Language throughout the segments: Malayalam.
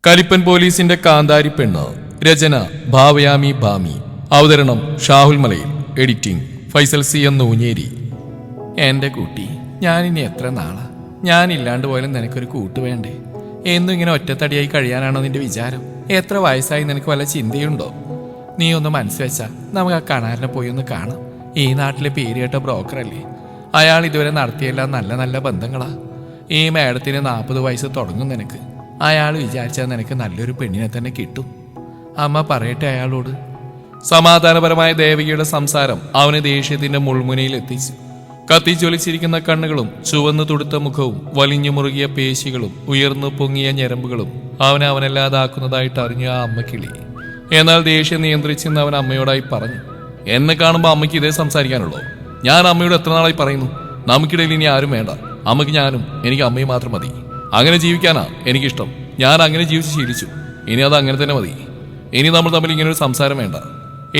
കലിപ്പൻ പോലീസിന്റെ കാന്താരി പെണ്ണ്. രചന ഭാവയാമി ഭാമി. അവതരണം ഷാഹുൽ മലയിൽ. എഡിറ്റിംഗ് ഫൈസൽ സി എന്ന ഊഞ്ഞേരി. എന്റെ കുട്ടി, ഞാനിനി എത്ര നാളാ? ഞാനില്ലാണ്ട് പോയാലും നിനക്കൊരു കൂട്ട് വേണ്ടേ? എന്നും ഇങ്ങനെ ഒറ്റത്തടിയായി കഴിയാനാണോ നിന്റെ വിചാരം? എത്ര വയസ്സായി നിനക്ക് വല്ല ചിന്തയുണ്ടോ? നീ ഒന്ന് മനസ്സ് വെച്ചാ നമുക്ക് ആ കണാരനെ പോയി ഒന്ന് കാണാം. ഈ നാട്ടിലെ പേരുകേട്ട ബ്രോക്കറല്ലേ അയാൾ. ഇതുവരെ നടത്തിയെല്ലാം നല്ല നല്ല ബന്ധങ്ങളാ. ഈ മേഡത്തിന് 40 വയസ്സ് തുടങ്ങും. നിനക്ക് അയാൾ വിചാരിച്ചാൽ നിനക്ക് നല്ലൊരു പെണ്ണിനെ തന്നെ കിട്ടും. അമ്മ പറയട്ടെ അയാളോട്. സമാധാനപരമായ ദേവികയുടെ സംസാരം അവനെ ദേഷ്യത്തിന്റെ മുൾമുനയിൽ എത്തിച്ചു. കത്തിച്ചൊലിച്ചിരിക്കുന്ന കണ്ണുകളും ചുവന്നു തുടുത്ത മുഖവും വലിഞ്ഞു മുറുകിയ പേശികളും ഉയർന്നു പൊങ്ങിയ ഞരമ്പുകളും അവനല്ലാതാക്കുന്നതായിട്ട് അറിഞ്ഞു ആ അമ്മക്കിളി. എന്നാൽ ദേഷ്യം നിയന്ത്രിച്ചെന്ന് അവൻ അമ്മയോടായി പറഞ്ഞു. എന്നെ കാണുമ്പോൾ അമ്മയ്ക്ക് ഇതേ സംസാരിക്കാനുള്ളൂ? ഞാൻ അമ്മയോട് എത്ര നാളായി പറയുന്നു, നമുക്കിടയിൽ ഇനി ആരും വേണ്ട. അമ്മയ്ക്ക് ഞാനും എനിക്ക് അമ്മയും മാത്രം മതി. അങ്ങനെ ജീവിക്കാനാ എനിക്കിഷ്ടം. ഞാൻ അങ്ങനെ ജീവിച്ച് ശീലിച്ചു. ഇനി അത് അങ്ങനെ തന്നെ മതി. ഇനി നമ്മൾ തമ്മിൽ ഇങ്ങനെ ഒരു സംസാരം വേണ്ട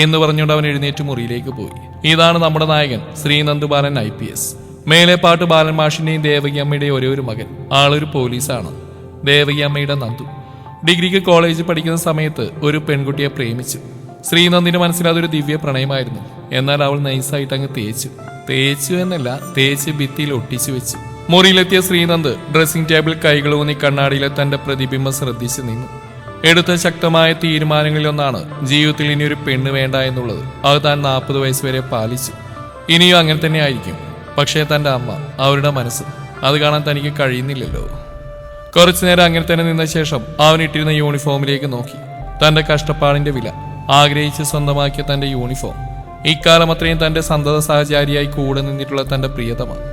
എന്ന് പറഞ്ഞുകൊണ്ട് അവൻ എഴുന്നേറ്റ് മുറിയിലേക്ക് പോയി. ഇതാണ് നമ്മുടെ നായകൻ ശ്രീനന്ദ് ബാലൻ IPS. മേലെപ്പാട്ട് ബാലൻ മാഷിന്റെയും ദേവകി അമ്മയുടെയും ഒരേ ഒരു മകൻ. ആളൊരു പോലീസാണ്. ദേവകി അമ്മയുടെ നന്ദു ഡിഗ്രിക്ക് കോളേജിൽ പഠിക്കുന്ന സമയത്ത് ഒരു പെൺകുട്ടിയെ പ്രേമിച്ചു. ശ്രീനന്ദിന്റെ മനസ്സിൽ അതൊരു ദിവ്യ പ്രണയമായിരുന്നു. എന്നാൽ അവൾ നൈസായിട്ട് അങ്ങ് തേച്ചു എന്നല്ല, തേച്ച് ഭിത്തിയിൽ ഒട്ടിച്ചു വെച്ചു. മുറിയിലെത്തിയ ശ്രീനന്ദ് ഡ്രസ്സിംഗ് ടേബിൾ കൈകളൂന്നി കണ്ണാടിയിലെ തന്റെ പ്രതിബിംബം ശ്രദ്ധിച്ചു നിന്നു. എടുത്ത ശക്തമായ തീരുമാനങ്ങളിലൊന്നാണ് ജീവിതത്തിൽ ഇനി ഒരു പെണ്ണ് വേണ്ട എന്നുള്ളത്. അത് താൻ 40 വയസ്സ് വരെ പാലിച്ചു. ഇനിയും അങ്ങനെ തന്നെ ആയിരിക്കും. പക്ഷേ തന്റെ അമ്മ, അവരുടെ മനസ്സ്, അത് കാണാൻ തനിക്ക് കഴിയുന്നില്ലല്ലോ. കുറച്ചു നേരം അങ്ങനെ തന്നെ നിന്ന ശേഷം അവൻ ഇട്ടിരുന്ന യൂണിഫോമിലേക്ക് നോക്കി. തന്റെ കഷ്ടപ്പാടിന്റെ വില, ആഗ്രഹിച്ച് സ്വന്തമാക്കിയ തന്റെ യൂണിഫോം, ഇക്കാലം അത്രയും തന്റെ സന്തത സഹചാരിയായി കൂടെ നിന്നിട്ടുള്ള തന്റെ പ്രിയതമാണ്.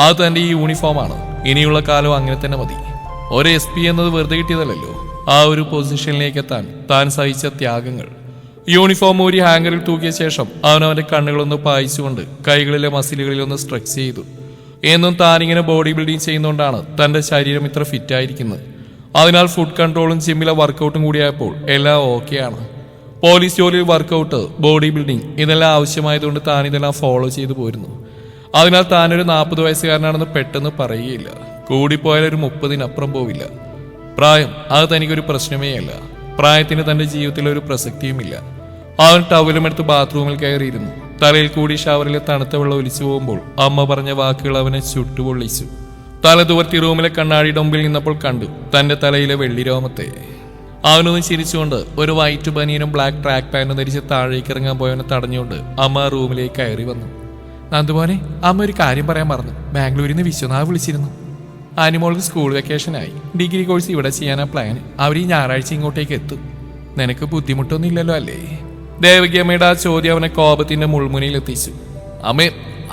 അത് തന്റെ ഈ യൂണിഫോമാണ്. ഇനിയുള്ള കാലം അങ്ങനെ തന്നെ മതി. ഒരു SP എന്നത് വെറുതെ കിട്ടിയതല്ലോ. ആ ഒരു പൊസിഷനിലേക്ക് എത്താൻ താൻ സഹിച്ച ത്യാഗങ്ങൾ. യൂണിഫോം ഊരി ഹാങ്കറിൽ തൂക്കിയ ശേഷം അവനവന്റെ കണ്ണുകളൊന്ന് പായിച്ചുകൊണ്ട് കൈകളിലെ മസിലുകളിലൊന്ന് സ്ട്രെച്ച് ചെയ്തു. എന്നും താനിങ്ങനെ ബോഡി ബിൽഡിംഗ് ചെയ്യുന്നതുകൊണ്ടാണ് തന്റെ ശരീരം ഇത്ര ഫിറ്റായിരിക്കുന്നത്. അതിനാൽ ഫുഡ് കൺട്രോളും ജിമ്മിലെ വർക്കൗട്ടും കൂടിയായപ്പോൾ എല്ലാം ഓക്കെയാണ്. പോലീസ് ജോലിയിൽ വർക്കൗട്ട്, ബോഡി ബിൽഡിംഗ് ഇതെല്ലാം ആവശ്യമായതുകൊണ്ട് താൻ ഇതെല്ലാം ഫോളോ ചെയ്തു പോരുന്നു. അതിനാൽ താനൊരു 40 വയസ്സുകാരനാണെന്ന് പെട്ടെന്ന് പറയുകയില്ല. കൂടിപ്പോയാൽ ഒരു 30-നപ്പുറം പോവില്ല. പ്രായം അത് തനിക്കൊരു പ്രശ്നമേ അല്ല. പ്രായത്തിന് തന്റെ ജീവിതത്തിൽ ഒരു പ്രസക്തിയുമില്ല. അവൻ ടവലുമെടുത്ത് ബാത്റൂമിൽ കയറിയിരുന്നു. തലയിൽ കൂടി ഷവറിലെ തണുത്ത വെള്ളം ഒലിച്ചു പോകുമ്പോൾ അമ്മ പറഞ്ഞ വാക്കുകൾ അവനെ ചുട്ടുപൊള്ളിച്ചു. തല തുവർത്തി റൂമിലെ കണ്ണാടിയുടെ മുമ്പിൽ നിന്നപ്പോൾ കണ്ടു തന്റെ തലയിലെ വെള്ളിരോമത്തെ. അവനൊന്ന് ചിരിച്ചുകൊണ്ട് ഒരു വൈറ്റ് ബനിയനും ബ്ലാക്ക് ട്രാക്ക് പാന്റും ധരിച്ച് താഴേക്ക് ഇറങ്ങാൻ പോയവനെ തടഞ്ഞുകൊണ്ട് അമ്മ റൂമിലേക്ക് കയറി വന്നു. നന്ദുമോനെ, അമ്മ ഒരു കാര്യം പറയാൻ മറന്നു. ബാംഗ്ലൂരിൽ നിന്ന് വിശ്വനാഥ് വിളിച്ചിരുന്നു. ആനിമോൾക്ക് സ്കൂൾ വെക്കേഷനായി. ഡിഗ്രി കോഴ്സ് ഇവിടെ ചെയ്യാനാ പ്ലാൻ. അവർ ഈ ഞായറാഴ്ച ഇങ്ങോട്ടേക്ക് എത്തും. നിനക്ക് ബുദ്ധിമുട്ടൊന്നും ഇല്ലല്ലോ അല്ലേ? ദേവകി അമ്മയുടെ ആ ചോദ്യം അവനെ കോപത്തിന്റെ മുൾമുനയിൽ എത്തിച്ചു.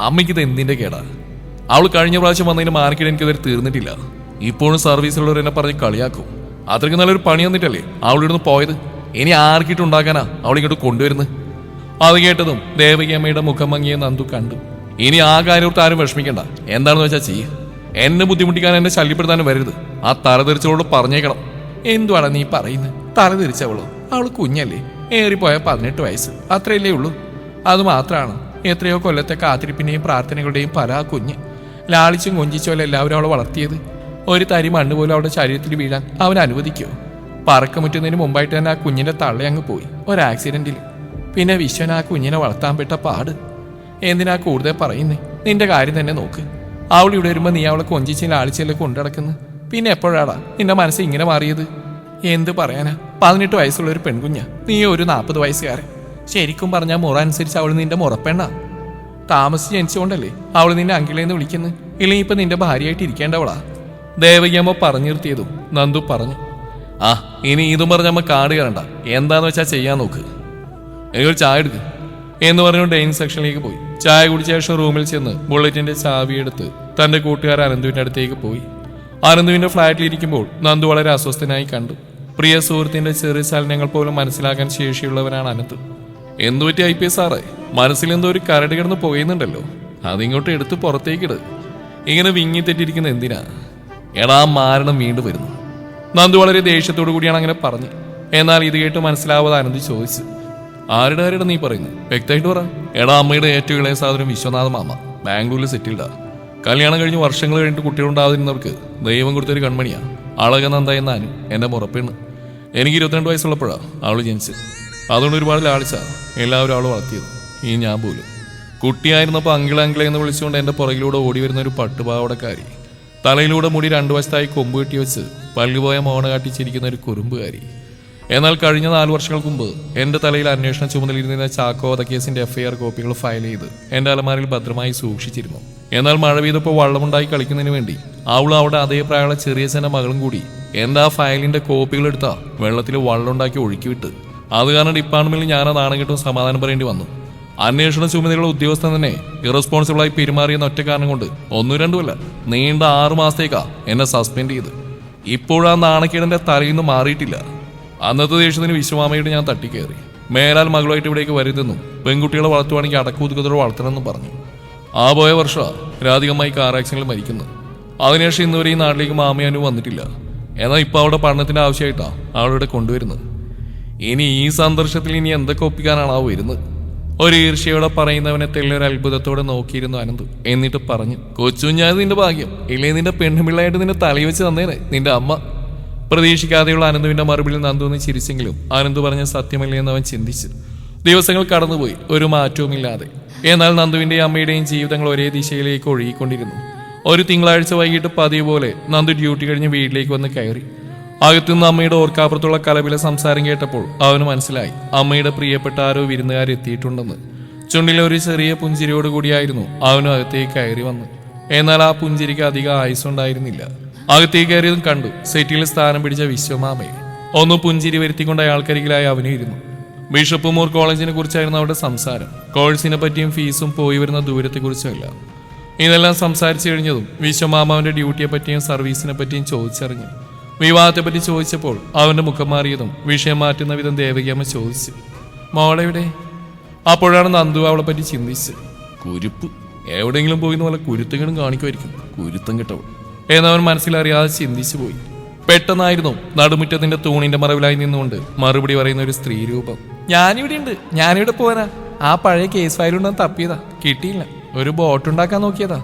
അമ്മയ്ക്കിത് എന്തിന്റെ കേടാ? അവൾ കഴിഞ്ഞ പ്രാവശ്യം വന്നതിന് മാർക്കിട്ട് എനിക്കിതുവരെ തീർന്നിട്ടില്ല. ഇപ്പോഴും സർവീസിലുള്ളവർ എന്നെ പറഞ്ഞ് കളിയാക്കും. അത്രയ്ക്ക് നല്ലൊരു പണി വന്നിട്ടല്ലേ അവളിവിടുന്ന് പോയത്. ഇനി ആർക്കിട്ടുണ്ടാക്കാനാ അവളിങ്ങോട്ട് കൊണ്ടുവരുന്നത്? അത് കേട്ടതും ദേവകി അമ്മയുടെ മുഖം മങ്ങിയ നന്ദു കണ്ടു. ഇനി ആ കാര്യോർത്ത് ആരും വിഷമിക്കണ്ട. എന്താണെന്ന് വെച്ചാൽ ചെയ്യ. എന്നെ ബുദ്ധിമുട്ടിക്കാൻ എന്നെ ശല്യപ്പെടുത്താനും വരരുത്. ആ തലതെറിച്ചവളോട് പറഞ്ഞേക്കണം. എന്തുവാണ് നീ പറയുന്നത്? തലതെറിച്ചവളോ? അവള് കുഞ്ഞല്ലേ. ഏറിപ്പോയ 18 വയസ്സ് അത്രയല്ലേ ഉള്ളൂ. അത് മാത്രമാണ് എത്രയോ കൊല്ലത്തെ കാത്തിരിപ്പിന്റെയും പ്രാർത്ഥനകളുടെയും പല ആ കുഞ്ഞ്. ലാളിച്ചും കൊഞ്ചിച്ചോലെ എല്ലാവരും അവളെ വളർത്തിയത്. ഒരു തരി മണ്ണ് പോലും അവളുടെ ശരീരത്തിൽ വീഴാൻ അവൻ അനുവദിക്കുമോ? പറക്കമുറ്റുന്നതിന് മുമ്പായിട്ട് തന്നെ ആ കുഞ്ഞിന്റെ തള്ളി അങ്ങ് പോയി ഒരു ആക്സിഡന്റിൽ. പിന്നെ വിശ്വൻ ആ കുഞ്ഞിനെ വളർത്താൻ പെട്ട പാട്. എന്തിനാ കൂടുതൽ പറയുന്നേ? നിന്റെ കാര്യം തന്നെ നോക്ക്. അവൾ ഇവിടെ വരുമ്പോ നീ അവളെ കൊഞ്ചിച്ച് ലാളിച്ചല്ലേ കൊണ്ടുനടക്കുന്നു. പിന്നെ എപ്പോഴാടാ നിന്റെ മനസ്സ് ഇങ്ങനെ മാറിയത്? എന്ത് പറയാനാ? 18 വയസ്സുള്ള ഒരു പെൺകുഞ്ഞ, നീ ഒരു 40 വയസ്സുകാരൻ. ശരിക്കും പറഞ്ഞാൽ മുറ അനുസരിച്ച് അവൾ നിന്റെ മുറപ്പെണ്ണ. താമസിച്ച് ജനിച്ചുകൊണ്ടല്ലേ അവൾ നിന്നെ അങ്കിളേന്ന് വിളിക്കുന്നു. ഇല്ലെങ്കിൽ ഇപ്പൊ നിന്റെ ഭാര്യയായിട്ട് ഇരിക്കേണ്ടവളാ. ദേവകിയമ്മ പറഞ്ഞു നിർത്തിയതും നന്ദു പറഞ്ഞു. ഇനി ഇതും പറഞ്ഞമ്മ കാട് കയറണ്ട. എന്താന്ന് വെച്ചാൽ ചെയ്യാൻ നോക്ക്. എനിക്കൊരു ചായ എടുക്ക് എന്ന് പറഞ്ഞു ഡൈനിങ് സെക്ഷനിലേക്ക് പോയി. ചായ കുടിച്ച ശേഷം റൂമിൽ ചെന്ന് ബുള്ളറ്റിന്റെ ചാവി എടുത്ത് തന്റെ കൂട്ടുകാരൻ അനന്തുവിന്റെ അടുത്തേക്ക് പോയി. അനന്തുവിന്റെ ഫ്ളാറ്റിലിരിക്കുമ്പോൾ നന്ദു വളരെ അസ്വസ്ഥനായി കണ്ടു. പ്രിയ സുഹൃത്തിന്റെ ചെറിയ ചലനങ്ങൾ പോലും മനസ്സിലാക്കാൻ ശേഷിയുള്ളവനാണ് അനന്ത്. എന്തുപറ്റി IPS സാറേ? മനസ്സിലെന്തോ ഒരു കരട് കിടന്ന് പോയുന്നുണ്ടല്ലോ. അതിങ്ങോട്ട് എടുത്ത് പുറത്തേക്കിട്. ഇങ്ങനെ വിങ്ങിത്തെറ്റിരിക്കുന്ന എന്തിനാ? എടാ മാരണം വീണ്ടും വരുന്നു. നന്ദു വളരെ ദേഷ്യത്തോടു കൂടിയാണ് അങ്ങനെ പറഞ്ഞു. എന്നാൽ ഇത് കേട്ട് മനസ്സിലാവാതെ അനന്ത് ചോദിച്ചു. ആരുടെ നീ പറയുന്നു? വ്യക്തമായിട്ട് പറ. എടാ അമ്മയുടെ ഏറ്റവും ഇളയ സാധനം വിശ്വനാഥ മാമ. ബാംഗ്ലൂരിൽ സെറ്റിൽഡാ. കല്യാണം കഴിഞ്ഞ് വർഷങ്ങൾ കഴിഞ്ഞിട്ട് കുട്ടികളുണ്ടാകുന്നവർക്ക് ദൈവം കൊടുത്തൊരു കൺമണിയാ. അളകനന്ദ എന്നാനും എൻ്റെ മുറപ്പെണ്ണ്. എനിക്ക് 22 വയസ്സുള്ളപ്പോഴാണ് അവൾ ജനിച്ചത്. അതുകൊണ്ട് ഒരുപാട് ലാളിച്ച എല്ലാവരും അവൾ വളർത്തിയത്, ഈ ഞാൻ പോലും. കുട്ടിയായിരുന്നപ്പോൾ അങ്കിളെ എന്ന് വിളിച്ചുകൊണ്ട് എൻ്റെ പുറകിലൂടെ ഓടി വരുന്ന ഒരു പട്ടുപാവടക്കാരി, തലയിലൂടെ മുടി 2 വശത്തായി കൊമ്പ് കെട്ടി വെച്ച് പല്ലുപോയ മോണ കാട്ടിച്ചിരിക്കുന്ന ഒരു കുറുമ്പുകാരി. എന്നാൽ കഴിഞ്ഞ 4 വർഷങ്ങൾക്ക് മുമ്പ് എൻ്റെ തലയിൽ അന്വേഷണ ചുമതലയിരുന്ന ചാക്കോ വധക്കേസിന്റെ FIR കോപ്പികൾ ഫയൽ ചെയ്ത് എൻ്റെ അലമാരിൽ ഭദ്രമായി സൂക്ഷിച്ചിരുന്നു. എന്നാൽ മഴ പെയ്തപ്പോൾ വള്ളമുണ്ടായി കളിക്കുന്നതിന് വേണ്ടി അവളും അവിടെ അതേ പ്രായമുള്ള ചെറിയച്ഛൻ്റെ മകളും കൂടി എൻ്റെ ആ ഫയലിന്റെ കോപ്പികൾ എടുത്താ വെള്ളത്തിൽ വള്ളമുണ്ടാക്കി ഒഴുക്കിവിട്ട്. അത് കാരണം ഡിപ്പാർട്ട്മെന്റിൽ ഞാൻ ആ നാണംകെട്ടും സമാധാനം പറയേണ്ടി വന്നു. അന്വേഷണ ചുമതലയുള്ള ഉദ്യോഗസ്ഥൻ തന്നെ ഇറസ്പോൺസിബിളായി പെരുമാറിയെന്ന ഒറ്റ കാരണം കൊണ്ട് 1-2 അല്ല, നീണ്ട 6 മാസത്തേക്കാ എന്നെ സസ്പെൻഡ് ചെയ്ത്. ഇപ്പോഴാ നാണക്കേടിന്റെ തലയിൽ നിന്ന് മാറിയിട്ടില്ല. അന്നത്തെ ദേഷ്യത്തിന് വിശ്വമാമയോട് ഞാൻ തട്ടിക്കയറി. മേലാൽ മകളുമായിട്ട് ഇവിടേക്ക് വരുതെന്നും പെൺകുട്ടികളെ വളർത്തുവാണെങ്കിൽ അടക്കുതുക്കത്തോടെ വളർത്തണമെന്നും പറഞ്ഞു. ആ പോയ വർഷമാണ് രാധികമായി കാർ ആക്സിഡന്റിൽ മരിക്കുന്നത്. അതിനുശേഷം ഇന്നുവരെ ഈ നാട്ടിലേക്ക് മാമയാനും വന്നിട്ടില്ല. എന്നാൽ ഇപ്പൊ അവിടെ പഠനത്തിന്റെ ആവശ്യമായിട്ടാണ് അവളിവിടെ കൊണ്ടുവരുന്നത്. ഇനി ഈ സന്ദർശനത്തിൽ ഇനി എന്തൊക്കെ ഒപ്പിക്കാനാണ് ആ വരുന്നത്? ഒരു ഈർഷ്യയോടെ പറയുന്നവനെ തെല്ലൊരു അത്ഭുതത്തോടെ നോക്കിയിരുന്നു അനന്തു. എന്നിട്ട് പറഞ്ഞു, കൊച്ചുഞ്ഞാത് നിന്റെ ഭാഗ്യം, ഇല്ലേ നിന്റെ പെണ്ണുപിള്ളയായിട്ട് നിന്റെ തലയിൽ വെച്ച് തന്നേനെ നിന്റെ അമ്മ. പ്രതീക്ഷിക്കാതെയുള്ള അനന്തുവിന്റെ മറുപടിയിൽ നന്ദുവിന് ചിരിച്ചെങ്കിലും അനന്തു പറഞ്ഞ സത്യമല്ലേ എന്ന് അവൻ ചിന്തിച്ചു. ദിവസങ്ങൾ കടന്നുപോയി, ഒരു മാറ്റവുമില്ലാതെ. എന്നാൽ നന്ദുവിന്റെയും അമ്മയുടെയും ജീവിതങ്ങൾ ഒരേ ദിശയിലേക്ക് ഒഴുകിക്കൊണ്ടിരുന്നു. ഒരു തിങ്കളാഴ്ച വൈകിട്ട് പതിവ് പോലെ നന്ദു ഡ്യൂട്ടി കഴിഞ്ഞ് വീട്ടിലേക്ക് വന്ന് കയറി. അകത്തുനിന്ന് അമ്മയുടെ ഓർക്കാപ്പുറത്തുള്ള കലപിലെ സംസാരം കേട്ടപ്പോൾ അവന് മനസ്സിലായി അമ്മയുടെ പ്രിയപ്പെട്ട ആരോ വിരുന്നുകാരെത്തിയിട്ടുണ്ടെന്ന്. ചുണ്ടിലെ ഒരു ചെറിയ പുഞ്ചിരിയോടുകൂടിയായിരുന്നു അവനും അകത്തേക്ക് കയറി വന്ന്. എന്നാൽ ആ പുഞ്ചിരിക്ക് അധികം ആയുസ്സുണ്ടായിരുന്നില്ല. അകത്തേക്ക് കയറിയതും കണ്ടു സെറ്റിൽ സ്ഥാനം പിടിച്ച വിശ്വമാമയെ. ഒന്ന് പുഞ്ചിരി വരുത്തിക്കൊണ്ട് അയാൾക്കരികിലായി അവനും ഇരുന്നു. ബിഷപ്പ് മൂർ കോളേജിനെ കുറിച്ചായിരുന്നു അവരുടെ സംസാരം. കോഴ്സിനെ പറ്റിയും ഫീസും പോയി വരുന്ന ദൂരത്തെക്കുറിച്ചുമല്ല. ഇതെല്ലാം സംസാരിച്ചു കഴിഞ്ഞതും വിശ്വമാമാവിന്റെ ഡ്യൂട്ടിയെ പറ്റിയും സർവീസിനെ പറ്റിയും ചോദിച്ചറിഞ്ഞു. വിവാഹത്തെപ്പറ്റി ചോദിച്ചപ്പോൾ അവന്റെ മുഖം മാറിയതും വിഷയം മാറ്റുന്ന വിധം ദേവകിയമ്മ ചോദിച്ചു, മോളെവിടെ? അപ്പോഴാണ് നന്ദു അവളെ പറ്റി ചിന്തിച്ച്, കുരുപ്പ് എവിടെയെങ്കിലും പോയിന്ന് പോലെ കുരുത്തങ്ങളും കാണിക്കുമായിരിക്കും, കുരുത്തം കിട്ടവൾ എന്നവൻ മനസ്സിലറിയാതെ ചിന്തിച്ചു പോയി. പെട്ടെന്നായിരുന്നു നടുമുറ്റത്തിന്റെ തൂണിന്റെ മറവിലായി നിന്നുകൊണ്ട് മറുപടി പറയുന്ന ഒരു സ്ത്രീ രൂപം. ഞാനിവിടെ ഉണ്ട്, ഞാനിവിടെ പോരാ. ആ പഴയ കേസ് ഫയലുണ്ടെന്ന് തപ്പിയതാ, കിട്ടിയില്ല. ഒരു ബോട്ടുണ്ടാക്കാൻ നോക്കിയതാ,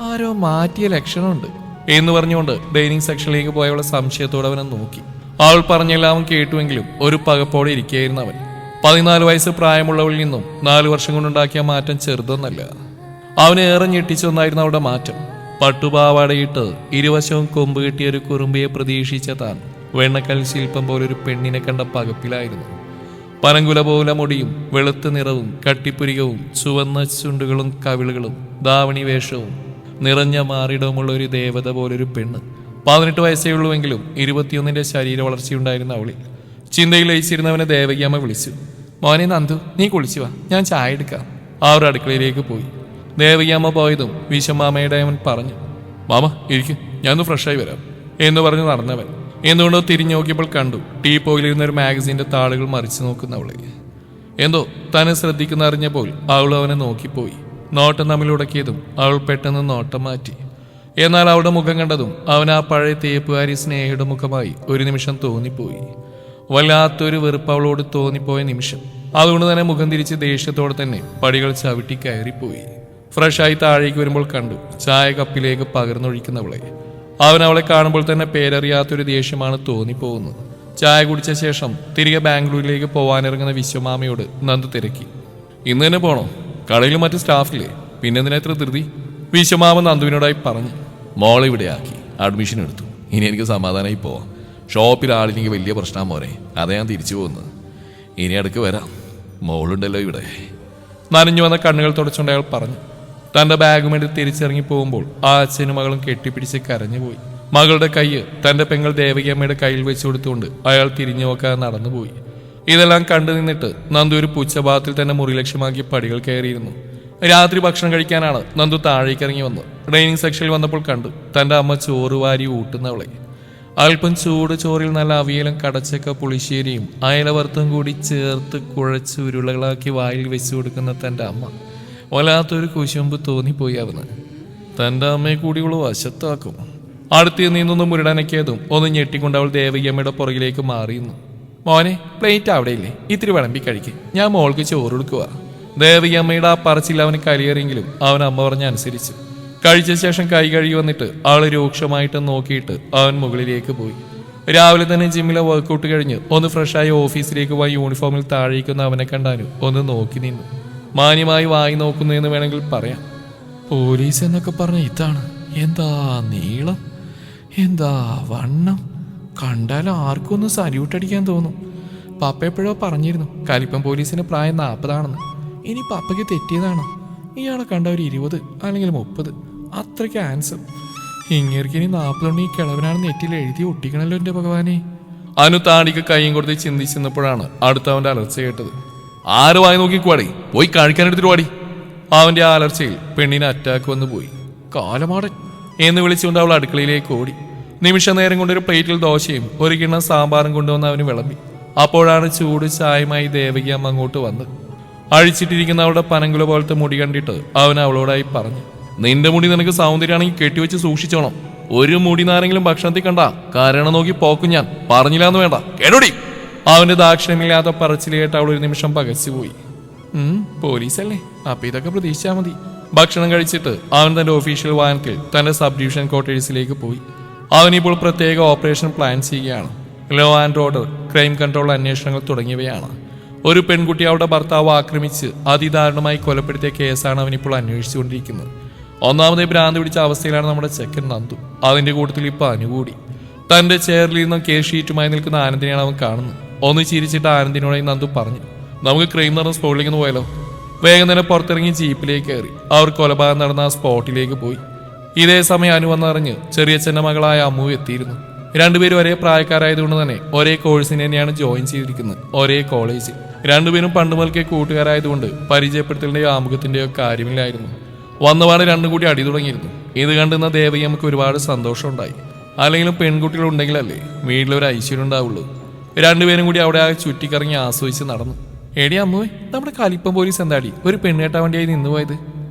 ആരോ മാറ്റിയ ലക്ഷണമുണ്ട് എന്ന് പറഞ്ഞുകൊണ്ട് ഡൈനിങ് സെക്ഷനിലേക്ക് പോയവളെ സംശയത്തോടെ അവനെ നോക്കി. അവൾ പറഞ്ഞെല്ലാം അവൻ കേട്ടുവെങ്കിലും ഒരു പകപ്പോടെ ഇരിക്കുകയായിരുന്നു അവൻ. 14 വയസ്സ് പ്രായമുള്ളവളിൽ നിന്നും 4 വർഷം കൊണ്ടുണ്ടാക്കിയ മാറ്റം ചെറുതൊന്നല്ല. അവനെ ഏറെ ഞെട്ടിച്ചൊന്നായിരുന്നു അവിടെ മാറ്റം. പട്ടുപാവാടയിട്ട് ഇരുവശവും കൊമ്പ് കെട്ടിയ ഒരു കുറുമ്പിയെ പ്രതീക്ഷിച്ച താൻ വെണ്ണക്കൽ ശില്പം പോലൊരു പെണ്ണിനെ കണ്ട പകപ്പിലായിരുന്നു. പനങ്കുല പോലെ മുടിയും വെളുത്ത നിറവും കട്ടിപ്പുരികവും ചുവന്ന ചുണ്ടുകളും കവിളുകളും ധാവണി വേഷവും നിറഞ്ഞ മാറിടവുമുള്ള ഒരു ദേവത പോലൊരു പെണ്ണ്. 18 വയസ്സേ ഉള്ളുവെങ്കിലും 21ന്റെ ശരീര വളർച്ചയുണ്ടായിരുന്ന അവളിൽ. ചിന്തയിൽ ലയിച്ചിരുന്നവനെ ദേവകിയമ്മ വിളിച്ചു, മോനെ നന്ദു, നീ കുളിച്ചു വാ, ഞാൻ ചായ എടുക്കാം. അവർ അടുക്കളയിലേക്ക് പോയി. ദേവകിയമ്മ പോയതും വിശ്വമാമയുടെ അവൻ പറഞ്ഞു, മാമ ഇരിക്കും, ഞാനൊന്ന് ഫ്രഷായി വരാം എന്ന് പറഞ്ഞ് നടന്നവൻ എന്തുകൊണ്ടോ തിരിഞ്ഞു നോക്കിയപ്പോൾ കണ്ടു ടീ പോയിലിരുന്ന ഒരു മാഗസിന്റെ താളുകൾ മറിച്ചു നോക്കുന്നവളെ. എന്തോ തന്നെ ശ്രദ്ധിക്കുന്ന അറിഞ്ഞപ്പോൾ അവൾ അവനെ നോക്കിപ്പോയി. നോട്ടം തമ്മിലുടക്കിയതും അവൾ പെട്ടെന്ന് നോട്ടം മാറ്റി. എന്നാൽ അവളുടെ മുഖം കണ്ടതും അവൻ ആ പഴയ തേപ്പുകാരി സ്നേഹയുടെ മുഖമായി ഒരു നിമിഷം തോന്നിപ്പോയി. വല്ലാത്തൊരു വെറുപ്പ് അവളോട് തോന്നിപ്പോയ നിമിഷം. അതുകൊണ്ട് തന്നെ മുഖം തിരിച്ച് ദേഷ്യത്തോടെ തന്നെ പടികൾ ചവിട്ടി കയറിപ്പോയി. ഫ്രഷായി താഴേക്ക് വരുമ്പോൾ കണ്ടു ചായ കപ്പിലേക്ക് പകർന്നൊഴിക്കുന്നവളെ. അവൻ അവളെ കാണുമ്പോൾ തന്നെ പേരറിയാത്തൊരു ദേഷ്യമാണ് തോന്നിപ്പോകുന്നത്. ചായ കുടിച്ച ശേഷം തിരികെ ബാംഗ്ലൂരിലേക്ക് പോവാനിറങ്ങുന്ന വിശ്വമാമയോട് നന്ദു തിരക്കി, ഇന്ന് തന്നെ പോണോ? കടയിൽ മറ്റു സ്റ്റാഫില്ലേ, പിന്നെന്തിനാ ഇത്ര ധൃതി? വിശ്വമാമ നന്ദുവിനോടായി പറഞ്ഞു, മോളെ ഇവിടെ ആക്കി അഡ്മിഷൻ എടുത്തു, ഇനി എനിക്ക് സമാധാനമായി പോവാം. ഷോപ്പിൽ ആളില്ലെങ്കിൽ വലിയ പ്രശ്നം പോരെ, അതാ ഞാൻ തിരിച്ചു പോകുന്നത്. ഇനി അടുക്ക് വരാം, മോളുണ്ടല്ലോ ഇവിടെ. നനഞ്ഞു വന്ന കണ്ണുകൾ തുടച്ചുകൊണ്ട് അയാൾ പറഞ്ഞു. തന്റെ ബാഗുമെടുത്ത് തിരിച്ചിറങ്ങി പോകുമ്പോൾ ആ അച്ഛനും മകളും കെട്ടിപ്പിടിച്ച് കരഞ്ഞുപോയി. മകളുടെ കൈയ്യ് തന്റെ പെങ്ങൾ ദേവകിയമ്മയുടെ കയ്യിൽ വെച്ചു കൊടുത്തുകൊണ്ട് അയാൾ തിരിഞ്ഞു നോക്കാതെ നടന്നുപോയി. ഇതെല്ലാം കണ്ടു നിന്നിട്ട് നന്ദു ഒരു പുച്ഛഭാഗത്തിൽ തന്നെ മുറി ലക്ഷ്യമാക്കി പടികൾ കയറിയിരുന്നു. രാത്രി ഭക്ഷണം കഴിക്കാനാണ് നന്ദു താഴേക്ക് ഇറങ്ങി വന്നത്. ഡൈനിങ് സെക്ഷനിൽ വന്നപ്പോൾ കണ്ടു തന്റെ അമ്മ ചോറ് വാരി ഊട്ടുന്നവളെ. അല്പം ചൂട് ചോറിൽ നല്ല അവിയലും കടച്ചക്ക പുളിശ്ശേരിയും അയലവർത്തും കൂടി ചേർത്ത് കുഴച്ച് ഉരുളകളാക്കി വായിൽ വെച്ചു കൊടുക്കുന്ന തന്റെ അമ്മ. വല്ലാത്തൊരു കുശുമ്പ് തോന്നിപ്പോയി അവന്. തന്റെ അമ്മയെ കൂടി ഇവള് വശത്താക്കും. അടുത്ത് നീന്നൊന്നും മുരടനക്കിയതും ഒന്ന് ഞെട്ടിക്കൊണ്ട് അവൾ ദേവകിയമ്മയുടെ പുറകിലേക്ക് മാറിയുന്നു. മോനെ, പ്ലേറ്റ് അവിടെയില്ലേ, ഇത്തിരി വിളമ്പി കഴിക്കും, ഞാൻ മോൾക്ക് ചോറ് കൊടുക്കുക. ദേവകിയമ്മയുടെ ആ പറച്ചിൽ അവന് കലിയേറിയെങ്കിലും അവൻ അമ്മ പറഞ്ഞ അനുസരിച്ചു. കഴിച്ച ശേഷം കൈ കഴുകി വന്നിട്ട് അവളെ രൂക്ഷമായിട്ട് നോക്കിയിട്ട് അവൻ മുകളിലേക്ക് പോയി. രാവിലെ തന്നെ ജിമ്മിലെ വർക്കൗട്ട് കഴിഞ്ഞ് ഒന്ന് ഫ്രഷായി ഓഫീസിലേക്ക് പോയി യൂണിഫോമിൽ താഴേക്കുന്ന അവനെ കണ്ടാലും ഒന്ന് നോക്കി നിന്നു. മാന്യമായി വായി നോക്കുന്നു എന്ന് വേണമെങ്കിൽ പറയാം. പോലീസ് എന്നൊക്കെ പറഞ്ഞ ഇതാണ്. എന്താ നീളം, എന്താ വണ്ണം, കണ്ടാലും ആർക്കും ഒന്ന് സല്യൂട്ട് അടിക്കാൻ തോന്നും. പപ്പ എപ്പോഴോ പറഞ്ഞിരുന്നു കലിപ്പം പോലീസിന് പ്രായം 40 ഇനി പപ്പയ്ക്ക് തെറ്റിയതാണോ? ഇയാളെ കണ്ട ഒരു 20 അല്ലെങ്കിൽ 30, അത്രയ്ക്ക് ആൻസർ. ഇങ്ങേർക്ക് ഇനി 40 ഈ കിളവനാണ് നെറ്റിൽ എഴുതി ഒട്ടിക്കണല്ലോ എൻ്റെ ഭഗവാനെ. അനു താടിക്ക് കൈയും കൊടുത്ത് ചിന്തിച്ചിരുന്നപ്പോഴാണ് അടുത്തവൻ്റെ അലർച്ച കേട്ടത്. ആര് വായി നോക്കിക്കുവാടി, പോയി കഴിക്കാനെടുത്തിട്ട് വാടി. അവൻ്റെ ആ അലർച്ചയിൽ പെണ്ണിന് അറ്റാക്ക് വന്നു പോയി. കാലമാടൻ എന്ന് വിളിച്ചുകൊണ്ട് അവൾ അടുക്കളയിലേക്ക് ഓടി. നിമിഷ നേരം കൊണ്ടൊരു പ്ലേറ്റിൽ ദോശയും ഒരു കിണ്ണം സാമ്പാറും കൊണ്ടുവന്ന് അവന് വിളമ്പി. അപ്പോഴാണ് ചൂട് ചായമായി ദേവകി അമ്മ അങ്ങോട്ട് വന്ന്. അഴിച്ചിട്ടിരിക്കുന്ന അവളുടെ പനങ്കുല പോലത്തെ മുടി കണ്ടിട്ട് അവൻ അവളോടായി പറഞ്ഞു, നിന്റെ മുടി നിനക്ക് സൗന്ദര്യമാണെങ്കിൽ കെട്ടിവെച്ച് സൂക്ഷിച്ചോണം. ഒരു മുടി നാരെങ്കിലും ഭക്ഷണത്തിൽ കണ്ട കാരണം നോക്കി പോക്കും ഞാൻ പറഞ്ഞില്ലാന്ന് വേണ്ട കേട്ടോടി. അവന്റെ ദാക്ഷിണ്യമില്ലാത്ത പറച്ചിലേട്ട് അവൾ ഒരു നിമിഷം പകച്ചുപോയി. പോലീസല്ലേ, അപ്പൊ ഇതൊക്കെ പ്രതീക്ഷിച്ചാൽ മതി. ഭക്ഷണം കഴിച്ചിട്ട് അവൻ തന്റെ ഒഫീഷ്യൽ വാഹനത്തിൽ തന്റെ സബ് ഡിവിഷൻ ക്വാർട്ടേഴ്സിലേക്ക് പോയി. അവനിപ്പോൾ പ്രത്യേക ഓപ്പറേഷൻ പ്ലാൻ ചെയ്യുകയാണ്. Law and order, crime control അന്വേഷണങ്ങൾ തുടങ്ങിയവയാണ്. ഒരു പെൺകുട്ടി അവരുടെ ഭർത്താവ് ആക്രമിച്ച് അതിദാരുണമായി കൊലപ്പെടുത്തിയ കേസാണ് അവനിപ്പോൾ അന്വേഷിച്ചുകൊണ്ടിരിക്കുന്നത്. ഒന്നാമതേ ഭ്രാന്ത് പിടിച്ച അവസ്ഥയിലാണ് നമ്മുടെ ചെക്കൻ നന്ദു. അതിന്റെ കൂട്ടത്തിൽ ഇപ്പൊ അനുകൂടി. തന്റെ ചെയറിൽ നിന്നും കേസ് ഷീറ്റുമായി നിൽക്കുന്ന ആനന്ദിനെയാണ് അവൻ കാണുന്നത്. ഒന്ന് ചിരിച്ചിട്ട് ആനന്ദിനോടായി നന്ദു പറഞ്ഞു, നമുക്ക് ക്രൈം നടന്ന സ്പോട്ടിലേക്ക് ഒന്ന് പോയാലോ? വേഗം തന്നെ പുറത്തിറങ്ങി ജീപ്പിലേക്ക് കയറി അവർ കൊലപാതകം നടന്ന ആ സ്പോട്ടിലേക്ക് പോയി. ഇതേ സമയം അനു വന്നറിഞ്ഞ് ചെറിയച്ഛൻ്റെ മകളായ അമ്മു എത്തിയിരുന്നു. രണ്ടുപേരും ഒരേ പ്രായക്കാരായതുകൊണ്ട് തന്നെ ഒരേ കോഴ്സിന് തന്നെയാണ് ജോയിൻ ചെയ്തിരിക്കുന്നത്, ഒരേ കോളേജിൽ. രണ്ടുപേരും പണ്ട് മുതൽക്കേ കൂട്ടുകാരായതുകൊണ്ട് പരിചയപ്പെടുത്തലിന്റെയോ ആമുഖത്തിന്റെയോ കാര്യമില്ലായിരുന്നു. വന്നപാട് രണ്ടും കൂടി അടി തുടങ്ങിയിരുന്നു. ഇത് കണ്ടുന്ന ദേവകി നമുക്ക് ഒരുപാട് സന്തോഷം ഉണ്ടായി. അല്ലെങ്കിലും പെൺകുട്ടികൾ ഉണ്ടെങ്കിലല്ലേ വീട്ടിലൊരു ഐശ്വര്യം ഉണ്ടാവുള്ളൂ. രണ്ടുപേരും കൂടി അവിടെ ആ ചുറ്റിക്കറങ്ങി ആസ്വദിച്ച് നടന്നു. എടി അമ്മുവേ, നമ്മുടെ കലിപ്പം പോലീസ് എന്താടി ഒരു പെണ്ണേട്ടാൻ വേണ്ടിയായി നിന്ന് പോയത്?